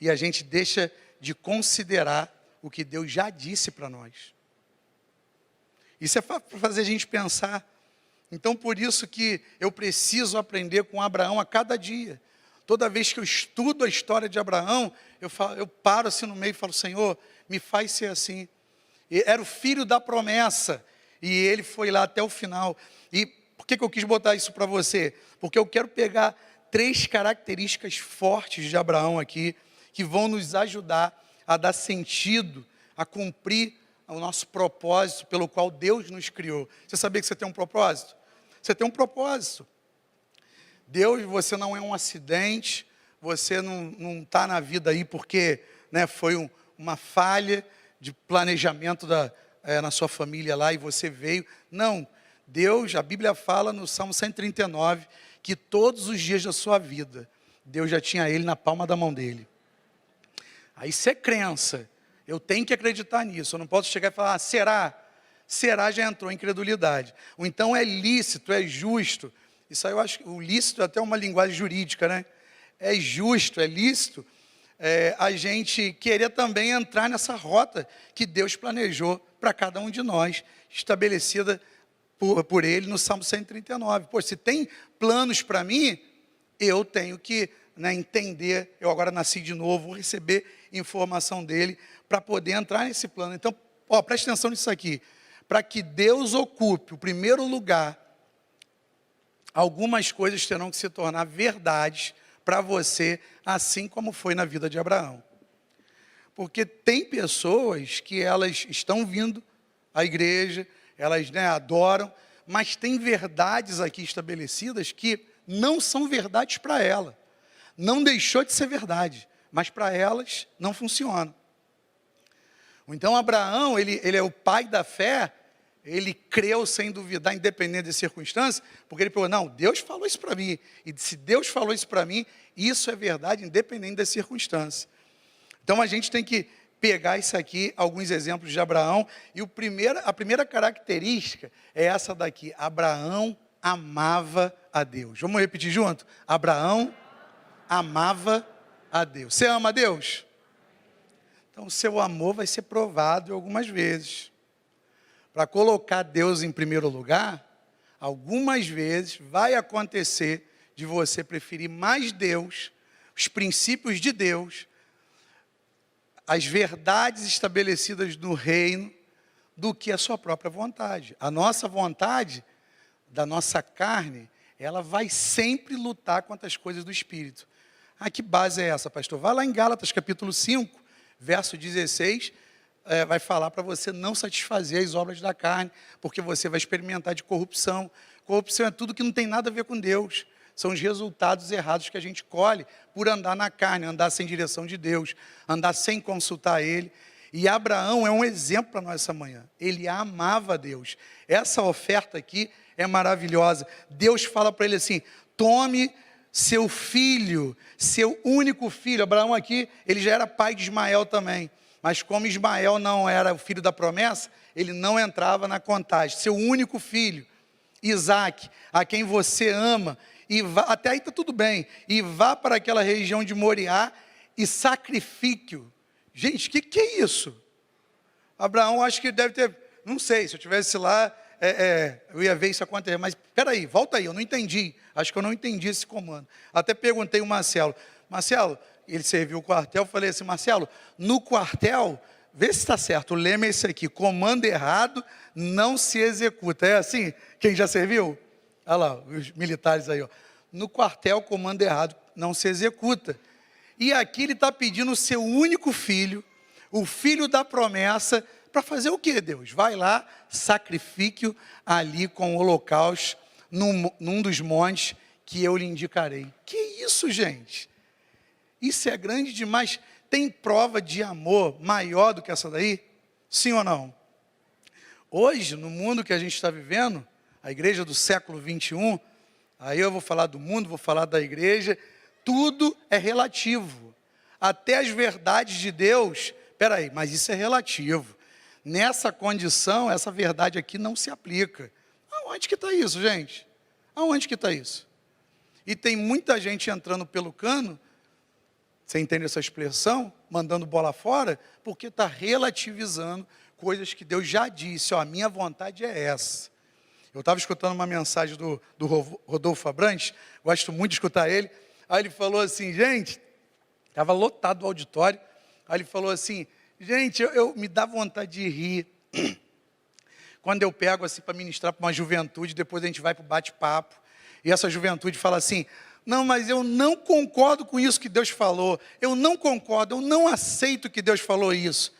E a gente deixa de considerar o que Deus já disse para nós. Isso é para fazer a gente pensar. Então, por isso que eu preciso aprender com Abraão a cada dia. Toda vez que eu estudo a história de Abraão, eu paro assim no meio e falo, Senhor, me faz ser assim. Era o filho da promessa. E ele foi lá até o final. E por que eu quis botar isso para você? Porque eu quero pegar 3 características fortes de Abraão aqui, que vão nos ajudar a dar sentido, a cumprir o nosso propósito pelo qual Deus nos criou. Você sabia que você tem um propósito? Você tem um propósito. Deus, você não é um acidente, você não está na vida aí porque foi uma falha de planejamento na sua família lá e você veio. Não, Deus, a Bíblia fala no Salmo 139, que todos os dias da sua vida, Deus já tinha ele na palma da mão dele. Aí isso é crença, eu tenho que acreditar nisso, eu não posso chegar e falar, será? será já entrou em incredulidade. Ou então é lícito, é justo. Isso aí eu acho que o lícito é até uma linguagem jurídica, né? É justo, é lícito a gente querer também entrar nessa rota que Deus planejou para cada um de nós, estabelecida por Ele no Salmo 139. Pô, se tem planos para mim, eu tenho que entender, eu agora nasci de novo, vou receber informação dEle para poder entrar nesse plano. Então, preste atenção nisso aqui. Para que Deus ocupe o primeiro lugar, algumas coisas terão que se tornar verdades para você, assim como foi na vida de Abraão. Porque tem pessoas que elas estão vindo à igreja, elas adoram, mas tem verdades aqui estabelecidas que não são verdades para ela. Não deixou de ser verdade, mas para elas não funciona. Então Abraão, ele é o pai da fé. Ele creu sem duvidar, independente das circunstâncias, porque ele falou, não, Deus falou isso para mim, e se Deus falou isso para mim, isso é verdade, independente das circunstâncias. Então a gente tem que pegar isso aqui, alguns exemplos de Abraão, e a primeira característica é essa daqui: Abraão amava a Deus. Vamos repetir junto? Abraão amava a Deus. Você ama a Deus? Então o seu amor vai ser provado algumas vezes. Para colocar Deus em primeiro lugar, algumas vezes vai acontecer de você preferir mais Deus, os princípios de Deus, as verdades estabelecidas no reino, do que a sua própria vontade. A nossa vontade, da nossa carne, ela vai sempre lutar contra as coisas do Espírito. Que base é essa, pastor? Vai lá em Gálatas capítulo 5, verso 16, vai falar para você não satisfazer as obras da carne, porque você vai experimentar de corrupção. Corrupção é tudo que não tem nada a ver com Deus. São os resultados errados que a gente colhe por andar na carne, andar sem direção de Deus, andar sem consultar Ele. E Abraão é um exemplo para nós essa manhã. Ele amava a Deus. Essa oferta aqui é maravilhosa. Deus fala para ele assim: tome seu filho, seu único filho. Abraão aqui, ele já era pai de Ismael também. Mas como Ismael não era o filho da promessa, ele não entrava na contagem. Seu único filho, Isaque, a quem você ama, e vá, até aí está tudo bem, e vá para aquela região de Moriá e sacrifique-o. Gente, o que é isso? Abraão, acho que deve ter, não sei, se eu estivesse lá, eu ia ver isso acontecer, mas espera aí, volta aí, eu não entendi, acho que eu não entendi esse comando. Até perguntei ao Marcelo, ele serviu o quartel, falei assim, Marcelo, no quartel, vê se está certo, o lema é esse aqui: comando errado não se executa. É assim? Quem já serviu? Olha lá, os militares aí, ó. No quartel, comando errado não se executa. E aqui ele está pedindo o seu único filho, o filho da promessa, para fazer o quê, Deus? Vai lá, sacrifique-o ali com o holocausto, num dos montes que eu lhe indicarei. Que isso, gente? Isso é grande demais. Tem prova de amor maior do que essa daí? Sim ou não? Hoje, no mundo que a gente está vivendo, a igreja do século 21, aí eu vou falar do mundo, vou falar da igreja, tudo é relativo. Até as verdades de Deus, peraí, mas isso é relativo. Nessa condição, essa verdade aqui não se aplica. Aonde que está isso, gente? Aonde que está isso? E tem muita gente entrando pelo cano, você entende essa expressão? Mandando bola fora, porque está relativizando coisas que Deus já disse. A minha vontade é essa. Eu estava escutando uma mensagem do Rodolfo Abrantes, gosto muito de escutar ele. Aí ele falou assim, gente, estava lotado o auditório. Aí ele falou assim, gente, eu me dá vontade de rir. Quando eu pego assim para ministrar para uma juventude, depois a gente vai para o bate-papo. E essa juventude fala assim, não, mas eu não concordo com isso que Deus falou. Eu não concordo, eu não aceito que Deus falou isso.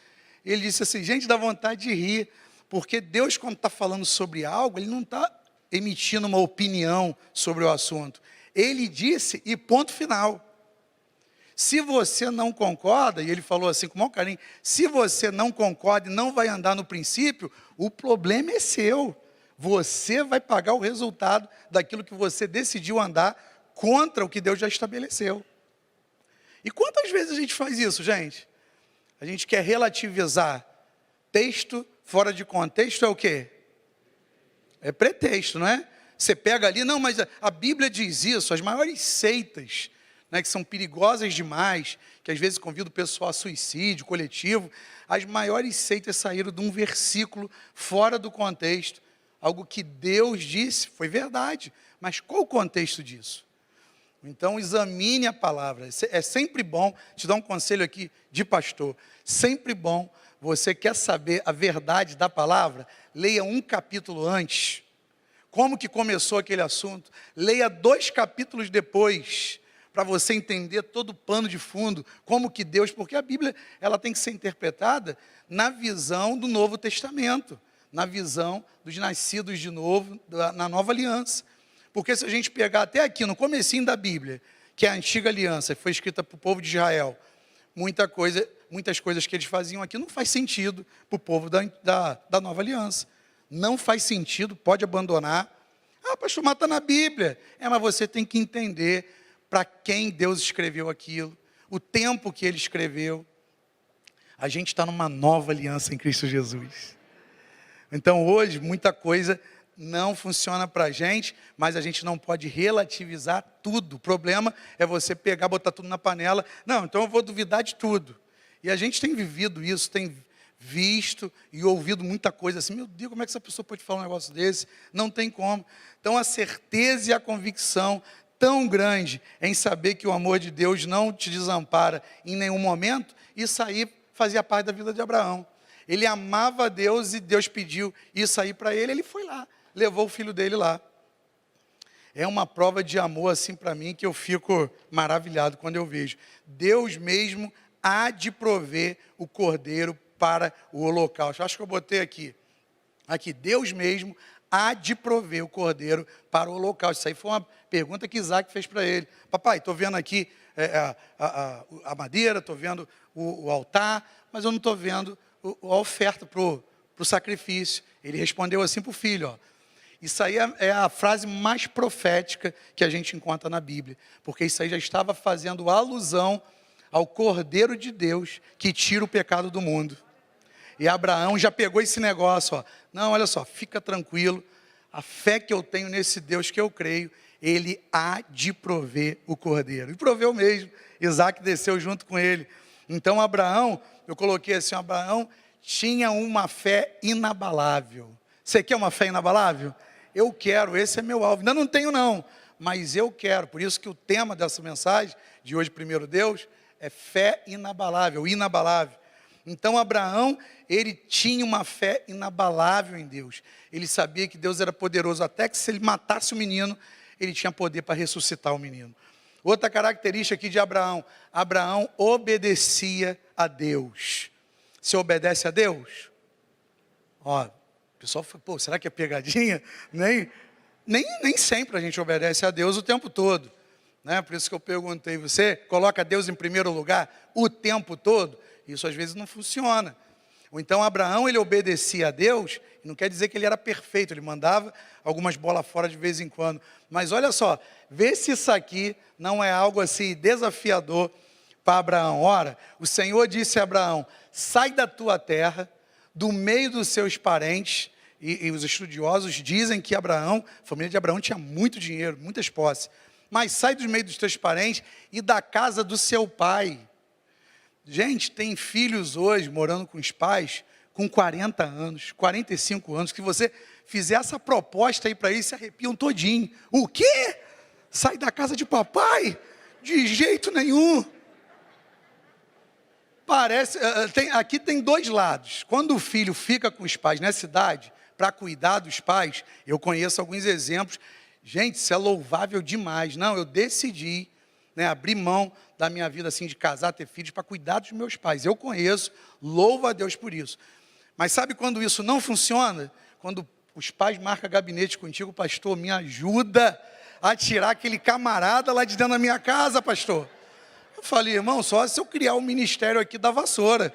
Ele disse assim, gente, dá vontade de rir. Porque Deus, quando está falando sobre algo, Ele não está emitindo uma opinião sobre o assunto. Ele disse e ponto final. Se você não concorda, e Ele falou assim com o maior carinho, se você não concorda e não vai andar no princípio, o problema é seu. Você vai pagar o resultado daquilo que você decidiu andar contra o que Deus já estabeleceu. E quantas vezes a gente faz isso, gente? A gente quer relativizar texto fora de contexto é o quê? É pretexto, não é? Você pega ali, não, mas a Bíblia diz isso, as maiores seitas, né, que são perigosas demais, que às vezes convidam o pessoal a suicídio coletivo, as maiores seitas saíram de um versículo fora do contexto, algo que Deus disse, foi verdade, mas qual o contexto disso? Então examine a palavra, é sempre bom, te dar um conselho aqui de pastor, sempre bom, você quer saber a verdade da palavra, leia um capítulo antes, como que começou aquele assunto, leia 2 capítulos depois, para você entender todo o pano de fundo, como que Deus, porque a Bíblia ela tem que ser interpretada na visão do Novo Testamento, na visão dos nascidos de novo, na nova aliança. Porque se a gente pegar até aqui, no comecinho da Bíblia, que é a antiga aliança, foi escrita para o povo de Israel, muitas coisas que eles faziam aqui não faz sentido para o povo da nova aliança. Não faz sentido, pode abandonar. Ah, pastor, mas está na Bíblia. Mas você tem que entender para quem Deus escreveu aquilo, o tempo que Ele escreveu. A gente está numa nova aliança em Cristo Jesus. Então hoje, muita coisa não funciona para a gente, mas a gente não pode relativizar tudo. O problema é você pegar, botar tudo na panela. Não, então eu vou duvidar de tudo. E a gente tem vivido isso, tem visto e ouvido muita coisa assim. Meu Deus, como é que essa pessoa pode falar um negócio desse? Não tem como. Então a certeza e a convicção tão grande em saber que o amor de Deus não te desampara em nenhum momento, isso aí fazia parte da vida de Abraão. Ele amava a Deus e Deus pediu isso aí para ele, ele foi lá, levou o filho dele lá. É uma prova de amor assim para mim que eu fico maravilhado quando eu vejo. Deus mesmo há de prover o cordeiro para o holocausto. Acho que eu botei aqui, Deus mesmo há de prover o cordeiro para o holocausto. Isso aí foi uma pergunta que Isaac fez para ele. Papai, estou vendo aqui a madeira, estou vendo o altar, mas eu não estou vendo a oferta para o sacrifício. Ele respondeu assim para o filho, ó. Isso aí é a frase mais profética que a gente encontra na Bíblia, porque isso aí já estava fazendo alusão ao Cordeiro de Deus que tira o pecado do mundo. E Abraão já pegou esse negócio, ó. Não, olha só, fica tranquilo, a fé que eu tenho nesse Deus que eu creio, Ele há de prover o cordeiro. E proveu mesmo, Isaac desceu junto com ele. Então Abraão, eu coloquei assim, Abraão tinha uma fé inabalável. Você quer uma fé inabalável? Eu quero, esse é meu alvo. Ainda não tenho não, mas eu quero. Por isso que o tema dessa mensagem, de hoje, primeiro Deus, é fé inabalável, inabalável. Então Abraão, ele tinha uma fé inabalável em Deus. Ele sabia que Deus era poderoso, até que se ele matasse o menino, ele tinha poder para ressuscitar o menino. Outra característica aqui de Abraão, Abraão obedecia a Deus. Você obedece a Deus? Ó, o pessoal fala, pô, será que é pegadinha? Nem sempre a gente obedece a Deus o tempo todo. Né? Por isso que eu perguntei, você coloca Deus em primeiro lugar o tempo todo? Isso às vezes não funciona. Ou então Abraão, ele obedecia a Deus, e não quer dizer que ele era perfeito, ele mandava algumas bolas fora de vez em quando. Mas olha só, vê se isso aqui não é algo assim desafiador para Abraão. Ora, o Senhor disse a Abraão, sai da tua terra, do meio dos seus parentes, e os estudiosos dizem que Abraão, a família de Abraão tinha muito dinheiro, muitas posses, mas sai do meio dos teus parentes e da casa do seu pai. Gente, tem filhos hoje morando com os pais com 40 anos, 45 anos, que você fizer essa proposta aí para eles, se arrepiam todinho. O quê? Sai da casa de papai? De jeito nenhum. Parece, aqui tem dois lados. Quando o filho fica com os pais nessa idade, para cuidar dos pais, eu conheço alguns exemplos. Gente, isso é louvável demais. Não, eu decidi, abrir mão da minha vida assim de casar, ter filhos, para cuidar dos meus pais. Eu conheço, louvo a Deus por isso. Mas sabe quando isso não funciona? Quando os pais marcam gabinete contigo, pastor, me ajuda a tirar aquele camarada lá de dentro da minha casa, pastor. Eu falei, irmão, só se eu criar um ministério aqui da vassoura.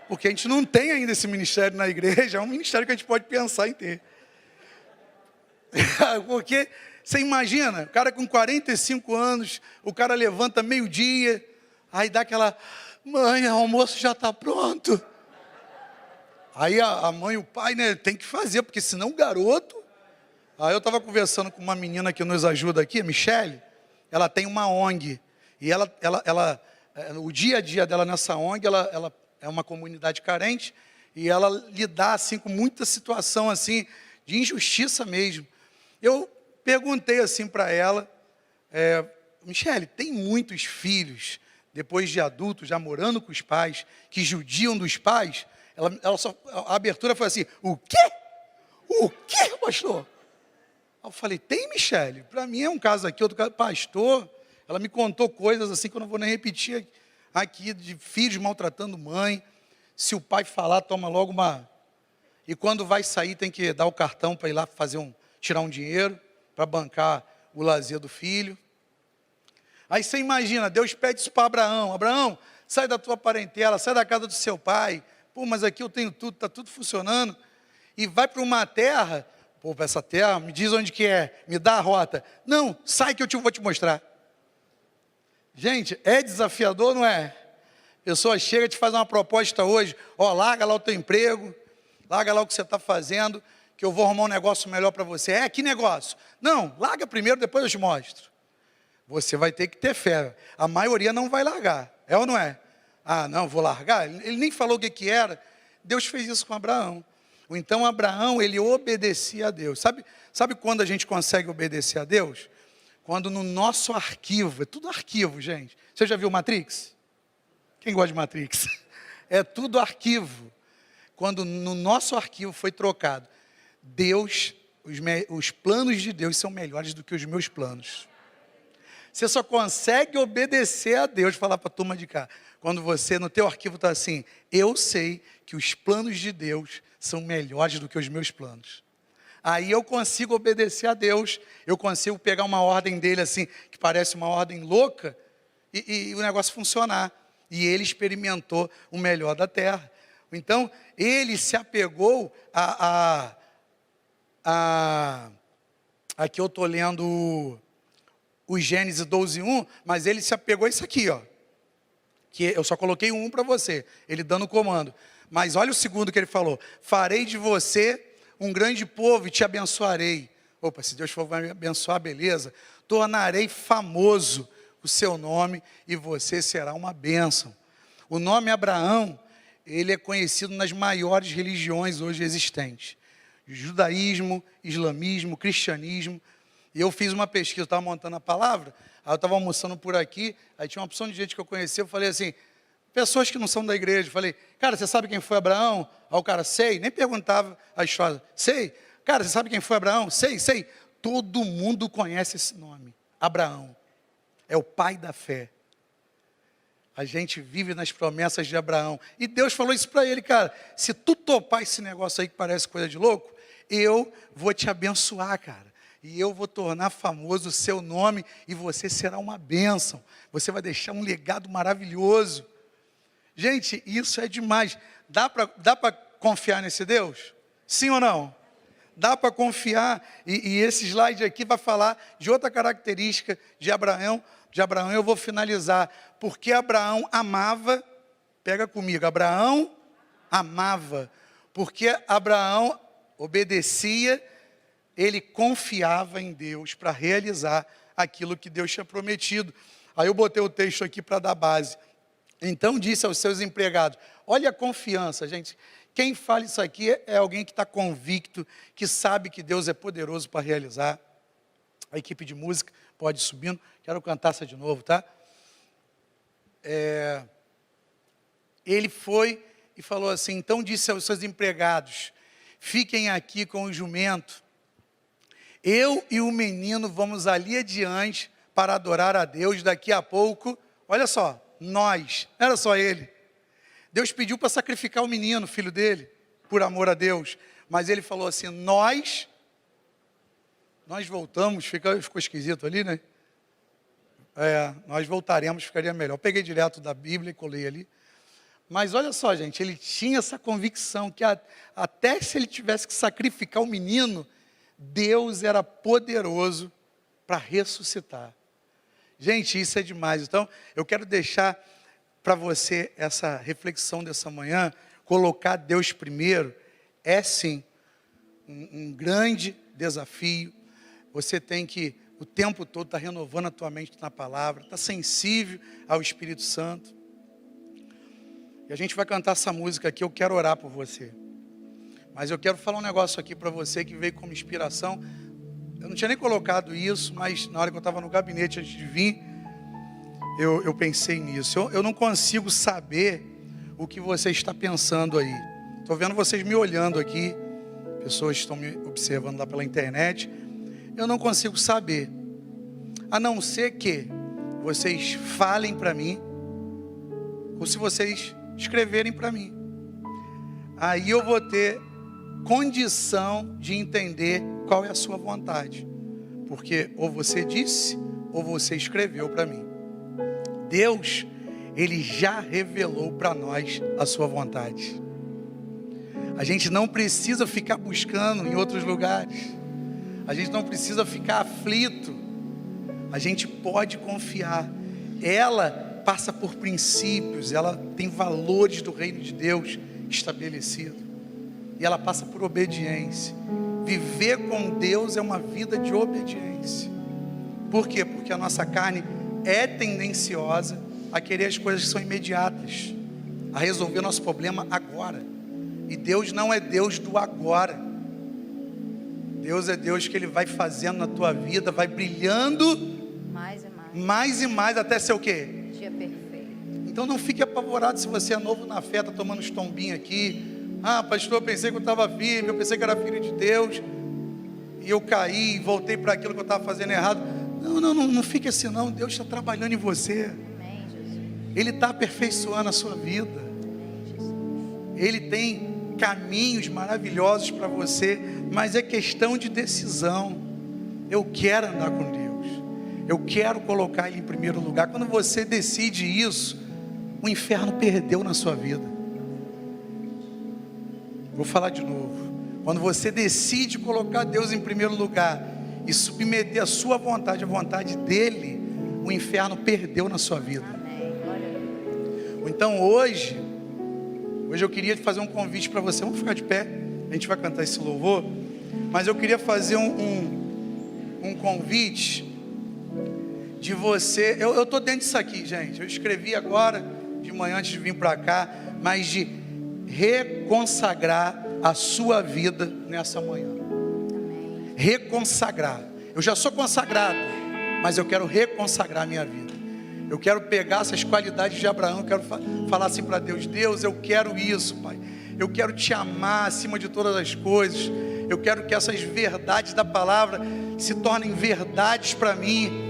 Porque a gente não tem ainda esse ministério na igreja, é um ministério que a gente pode pensar em ter. Porque, você imagina, o cara com 45 anos, o cara levanta meio-dia, aí dá aquela, mãe, o almoço já está pronto. Aí a mãe e o pai, né, tem que fazer, porque senão o garoto... Aí eu estava conversando com uma menina que nos ajuda aqui, a Michele, ela tem uma ONG, e o dia a dia dela nessa ONG, ela é uma comunidade carente, e ela lidar assim, com muita situação assim, de injustiça mesmo. Eu perguntei assim para ela, Michele, tem muitos filhos, depois de adultos, já morando com os pais, que judiam dos pais? A abertura foi assim, o quê? O quê, pastor? Eu falei, tem, Michele? Para mim é um caso aqui, outro caso, pastor. Ela me contou coisas assim que eu não vou nem repetir aqui, de filhos maltratando mãe. Se o pai falar, toma logo uma... E quando vai sair, tem que dar o cartão para ir lá tirar um dinheiro, para bancar o lazer do filho. Aí você imagina, Deus pede isso para Abraão. Abraão, sai da tua parentela, sai da casa do seu pai. Pô, mas aqui eu tenho tudo, está tudo funcionando. E vai para uma terra... Pô, para essa terra, me diz onde que é, me dá a rota. Não, sai que eu vou te mostrar. Gente, é desafiador, não é? A pessoa chega e te faz uma proposta hoje, larga lá o teu emprego, larga lá o que você está fazendo, que eu vou arrumar um negócio melhor para você. Que negócio? Não, larga primeiro, depois eu te mostro. Você vai ter que ter fé. A maioria não vai largar, é ou não é? Não, vou largar? Ele nem falou o que era. Deus fez isso com Abraão. Então Abraão, ele obedecia a Deus. Sabe quando a gente consegue obedecer a Deus? Quando no nosso arquivo, é tudo arquivo, gente. Você já viu Matrix? Quem gosta de Matrix? É tudo arquivo. Quando no nosso arquivo foi trocado, Deus, os planos de Deus são melhores do que os meus planos. Você só consegue obedecer a Deus, falar para a turma de cá, quando você, no teu arquivo está assim, eu sei que os planos de Deus são melhores do que os meus planos. Aí eu consigo obedecer a Deus, eu consigo pegar uma ordem dele assim, que parece uma ordem louca, e o negócio funcionar. E ele experimentou o melhor da terra. Então, ele se apegou aqui eu estou lendo o Gênesis 12:1, mas ele se apegou a isso aqui, ó. Que eu só coloquei um para você, ele dando o comando. Mas olha o segundo que ele falou, farei de você um grande povo e te abençoarei. Opa, se Deus for me abençoar, beleza. Tornarei famoso o seu nome e você será uma bênção. O nome Abraão, ele é conhecido nas maiores religiões hoje existentes. Judaísmo, islamismo, cristianismo. E eu fiz uma pesquisa, eu estava montando a palavra, aí eu estava almoçando por aqui, aí tinha uma opção de gente que eu conhecia, eu falei assim, pessoas que não são da igreja, eu falei, cara, você sabe quem foi Abraão? Aí o cara, sei, nem perguntava a história, sei. Cara, você sabe quem foi Abraão? Sei. Todo mundo conhece esse nome, Abraão. É o pai da fé. A gente vive nas promessas de Abraão. E Deus falou isso para ele, cara, se tu topar esse negócio aí que parece coisa de louco, eu vou te abençoar, cara. E eu vou tornar famoso o seu nome e você será uma bênção. Você vai deixar um legado maravilhoso. Gente, isso é demais. Dá para confiar nesse Deus? Sim ou não? Dá para confiar. E esse slide aqui vai falar de outra característica de Abraão. Eu vou finalizar. Porque Abraão amava, pega comigo, Abraão amava. Porque Abraão obedecia, ele confiava em Deus para realizar aquilo que Deus tinha prometido. Aí eu botei o texto aqui para dar base. Então disse aos seus empregados, olha a confiança, gente. Quem fala isso aqui é alguém que está convicto, que sabe que Deus é poderoso para realizar. A equipe de música pode ir subindo. Quero cantar essa de novo, tá? Ele foi e falou assim, então disse aos seus empregados, fiquem aqui com o jumento. Eu e o menino vamos ali adiante para adorar a Deus. Daqui a pouco, olha só, nós, não era só ele. Deus pediu para sacrificar o menino, filho dele, por amor a Deus. Mas ele falou assim, nós voltamos, ficou esquisito ali, né? Nós voltaremos, ficaria melhor. Eu peguei direto da Bíblia e colei ali. Mas olha só, gente, ele tinha essa convicção que até se ele tivesse que sacrificar o menino, Deus era poderoso para ressuscitar. Gente, isso é demais. Então, eu quero deixar para você essa reflexão dessa manhã colocar Deus primeiro é sim um grande desafio. Você tem que o tempo todo estar renovando a tua mente na palavra, estar sensível ao Espírito Santo. E a gente vai cantar essa música aqui, eu quero orar por você. Mas eu quero falar um negócio aqui para você que veio como inspiração. Eu não tinha nem colocado isso, mas na hora que eu estava no gabinete antes de vir, eu pensei nisso. Eu não consigo saber o que você está pensando aí. Estou vendo vocês me olhando aqui, pessoas estão me observando lá pela internet. Eu não consigo saber, a não ser que vocês falem para mim, ou se vocês escreverem para mim. Aí eu vou ter condição de entender qual é a sua vontade, porque ou você disse, ou você escreveu para mim. Deus, Ele já revelou para nós a sua vontade. A gente não precisa ficar buscando em outros lugares. A gente não precisa ficar aflito. A gente pode confiar. Ela passa por princípios, ela tem valores do reino de Deus estabelecido. E ela passa por obediência. Viver com Deus é uma vida de obediência. Por quê? Porque a nossa carne é tendenciosa a querer as coisas que são imediatas, a resolver nosso problema agora. E Deus não é Deus do agora. Deus é Deus que Ele vai fazendo na tua vida, vai brilhando mais e mais até ser o quê? Dia perfeito. Então não fique apavorado se você é novo na fé, está tomando uns tombinhos aqui. Ah, pastor, eu pensei que eu estava firme, eu pensei que era filho de Deus, e eu caí, voltei para aquilo que eu estava fazendo errado. Não fique assim não, Deus está trabalhando em você. Amém, Jesus. Ele está aperfeiçoando a sua vida. Amém, Jesus. Ele tem caminhos maravilhosos para você, mas é questão de decisão. Eu quero andar com Deus, eu quero colocar Ele em primeiro lugar. Quando você decide isso, o inferno perdeu na sua vida. Vou falar de novo. Quando você decide colocar Deus em primeiro lugar e submeter a sua vontade à vontade dEle, o inferno perdeu na sua vida. Amém. Glória a Deus. Então hoje eu queria fazer um convite para você. Vamos ficar de pé, a gente vai cantar esse louvor. Mas eu queria fazer um convite de você. Eu estou dentro disso aqui, gente. Eu escrevi agora de manhã antes de vir para cá, mas de reconsagrar a sua vida nessa manhã. Amém. Reconsagrar. Eu já sou consagrado, mas eu quero reconsagrar a minha vida. Eu quero pegar essas qualidades de Abraão, eu quero falar assim para Deus: Deus, eu quero isso, Pai. Eu quero te amar acima de todas as coisas. Eu quero que essas verdades da palavra se tornem verdades para mim.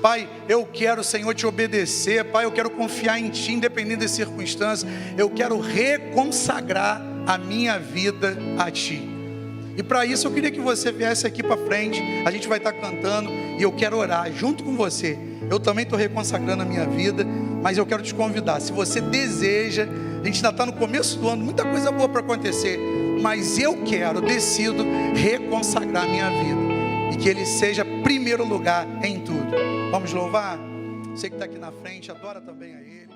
Pai, eu quero, Senhor, te obedecer. Pai, eu quero confiar em Ti, independente das circunstâncias. Eu quero reconsagrar a minha vida a Ti. E para isso eu queria que você viesse aqui para frente. A gente vai estar cantando e eu quero orar junto com você. Eu também estou reconsagrando a minha vida, mas eu quero te convidar. Se você deseja, a gente ainda está no começo do ano, muita coisa boa para acontecer, mas eu decido reconsagrar a minha vida e que Ele seja primeiro lugar em tudo. Vamos louvar? Você que está aqui na frente, adora também a Ele.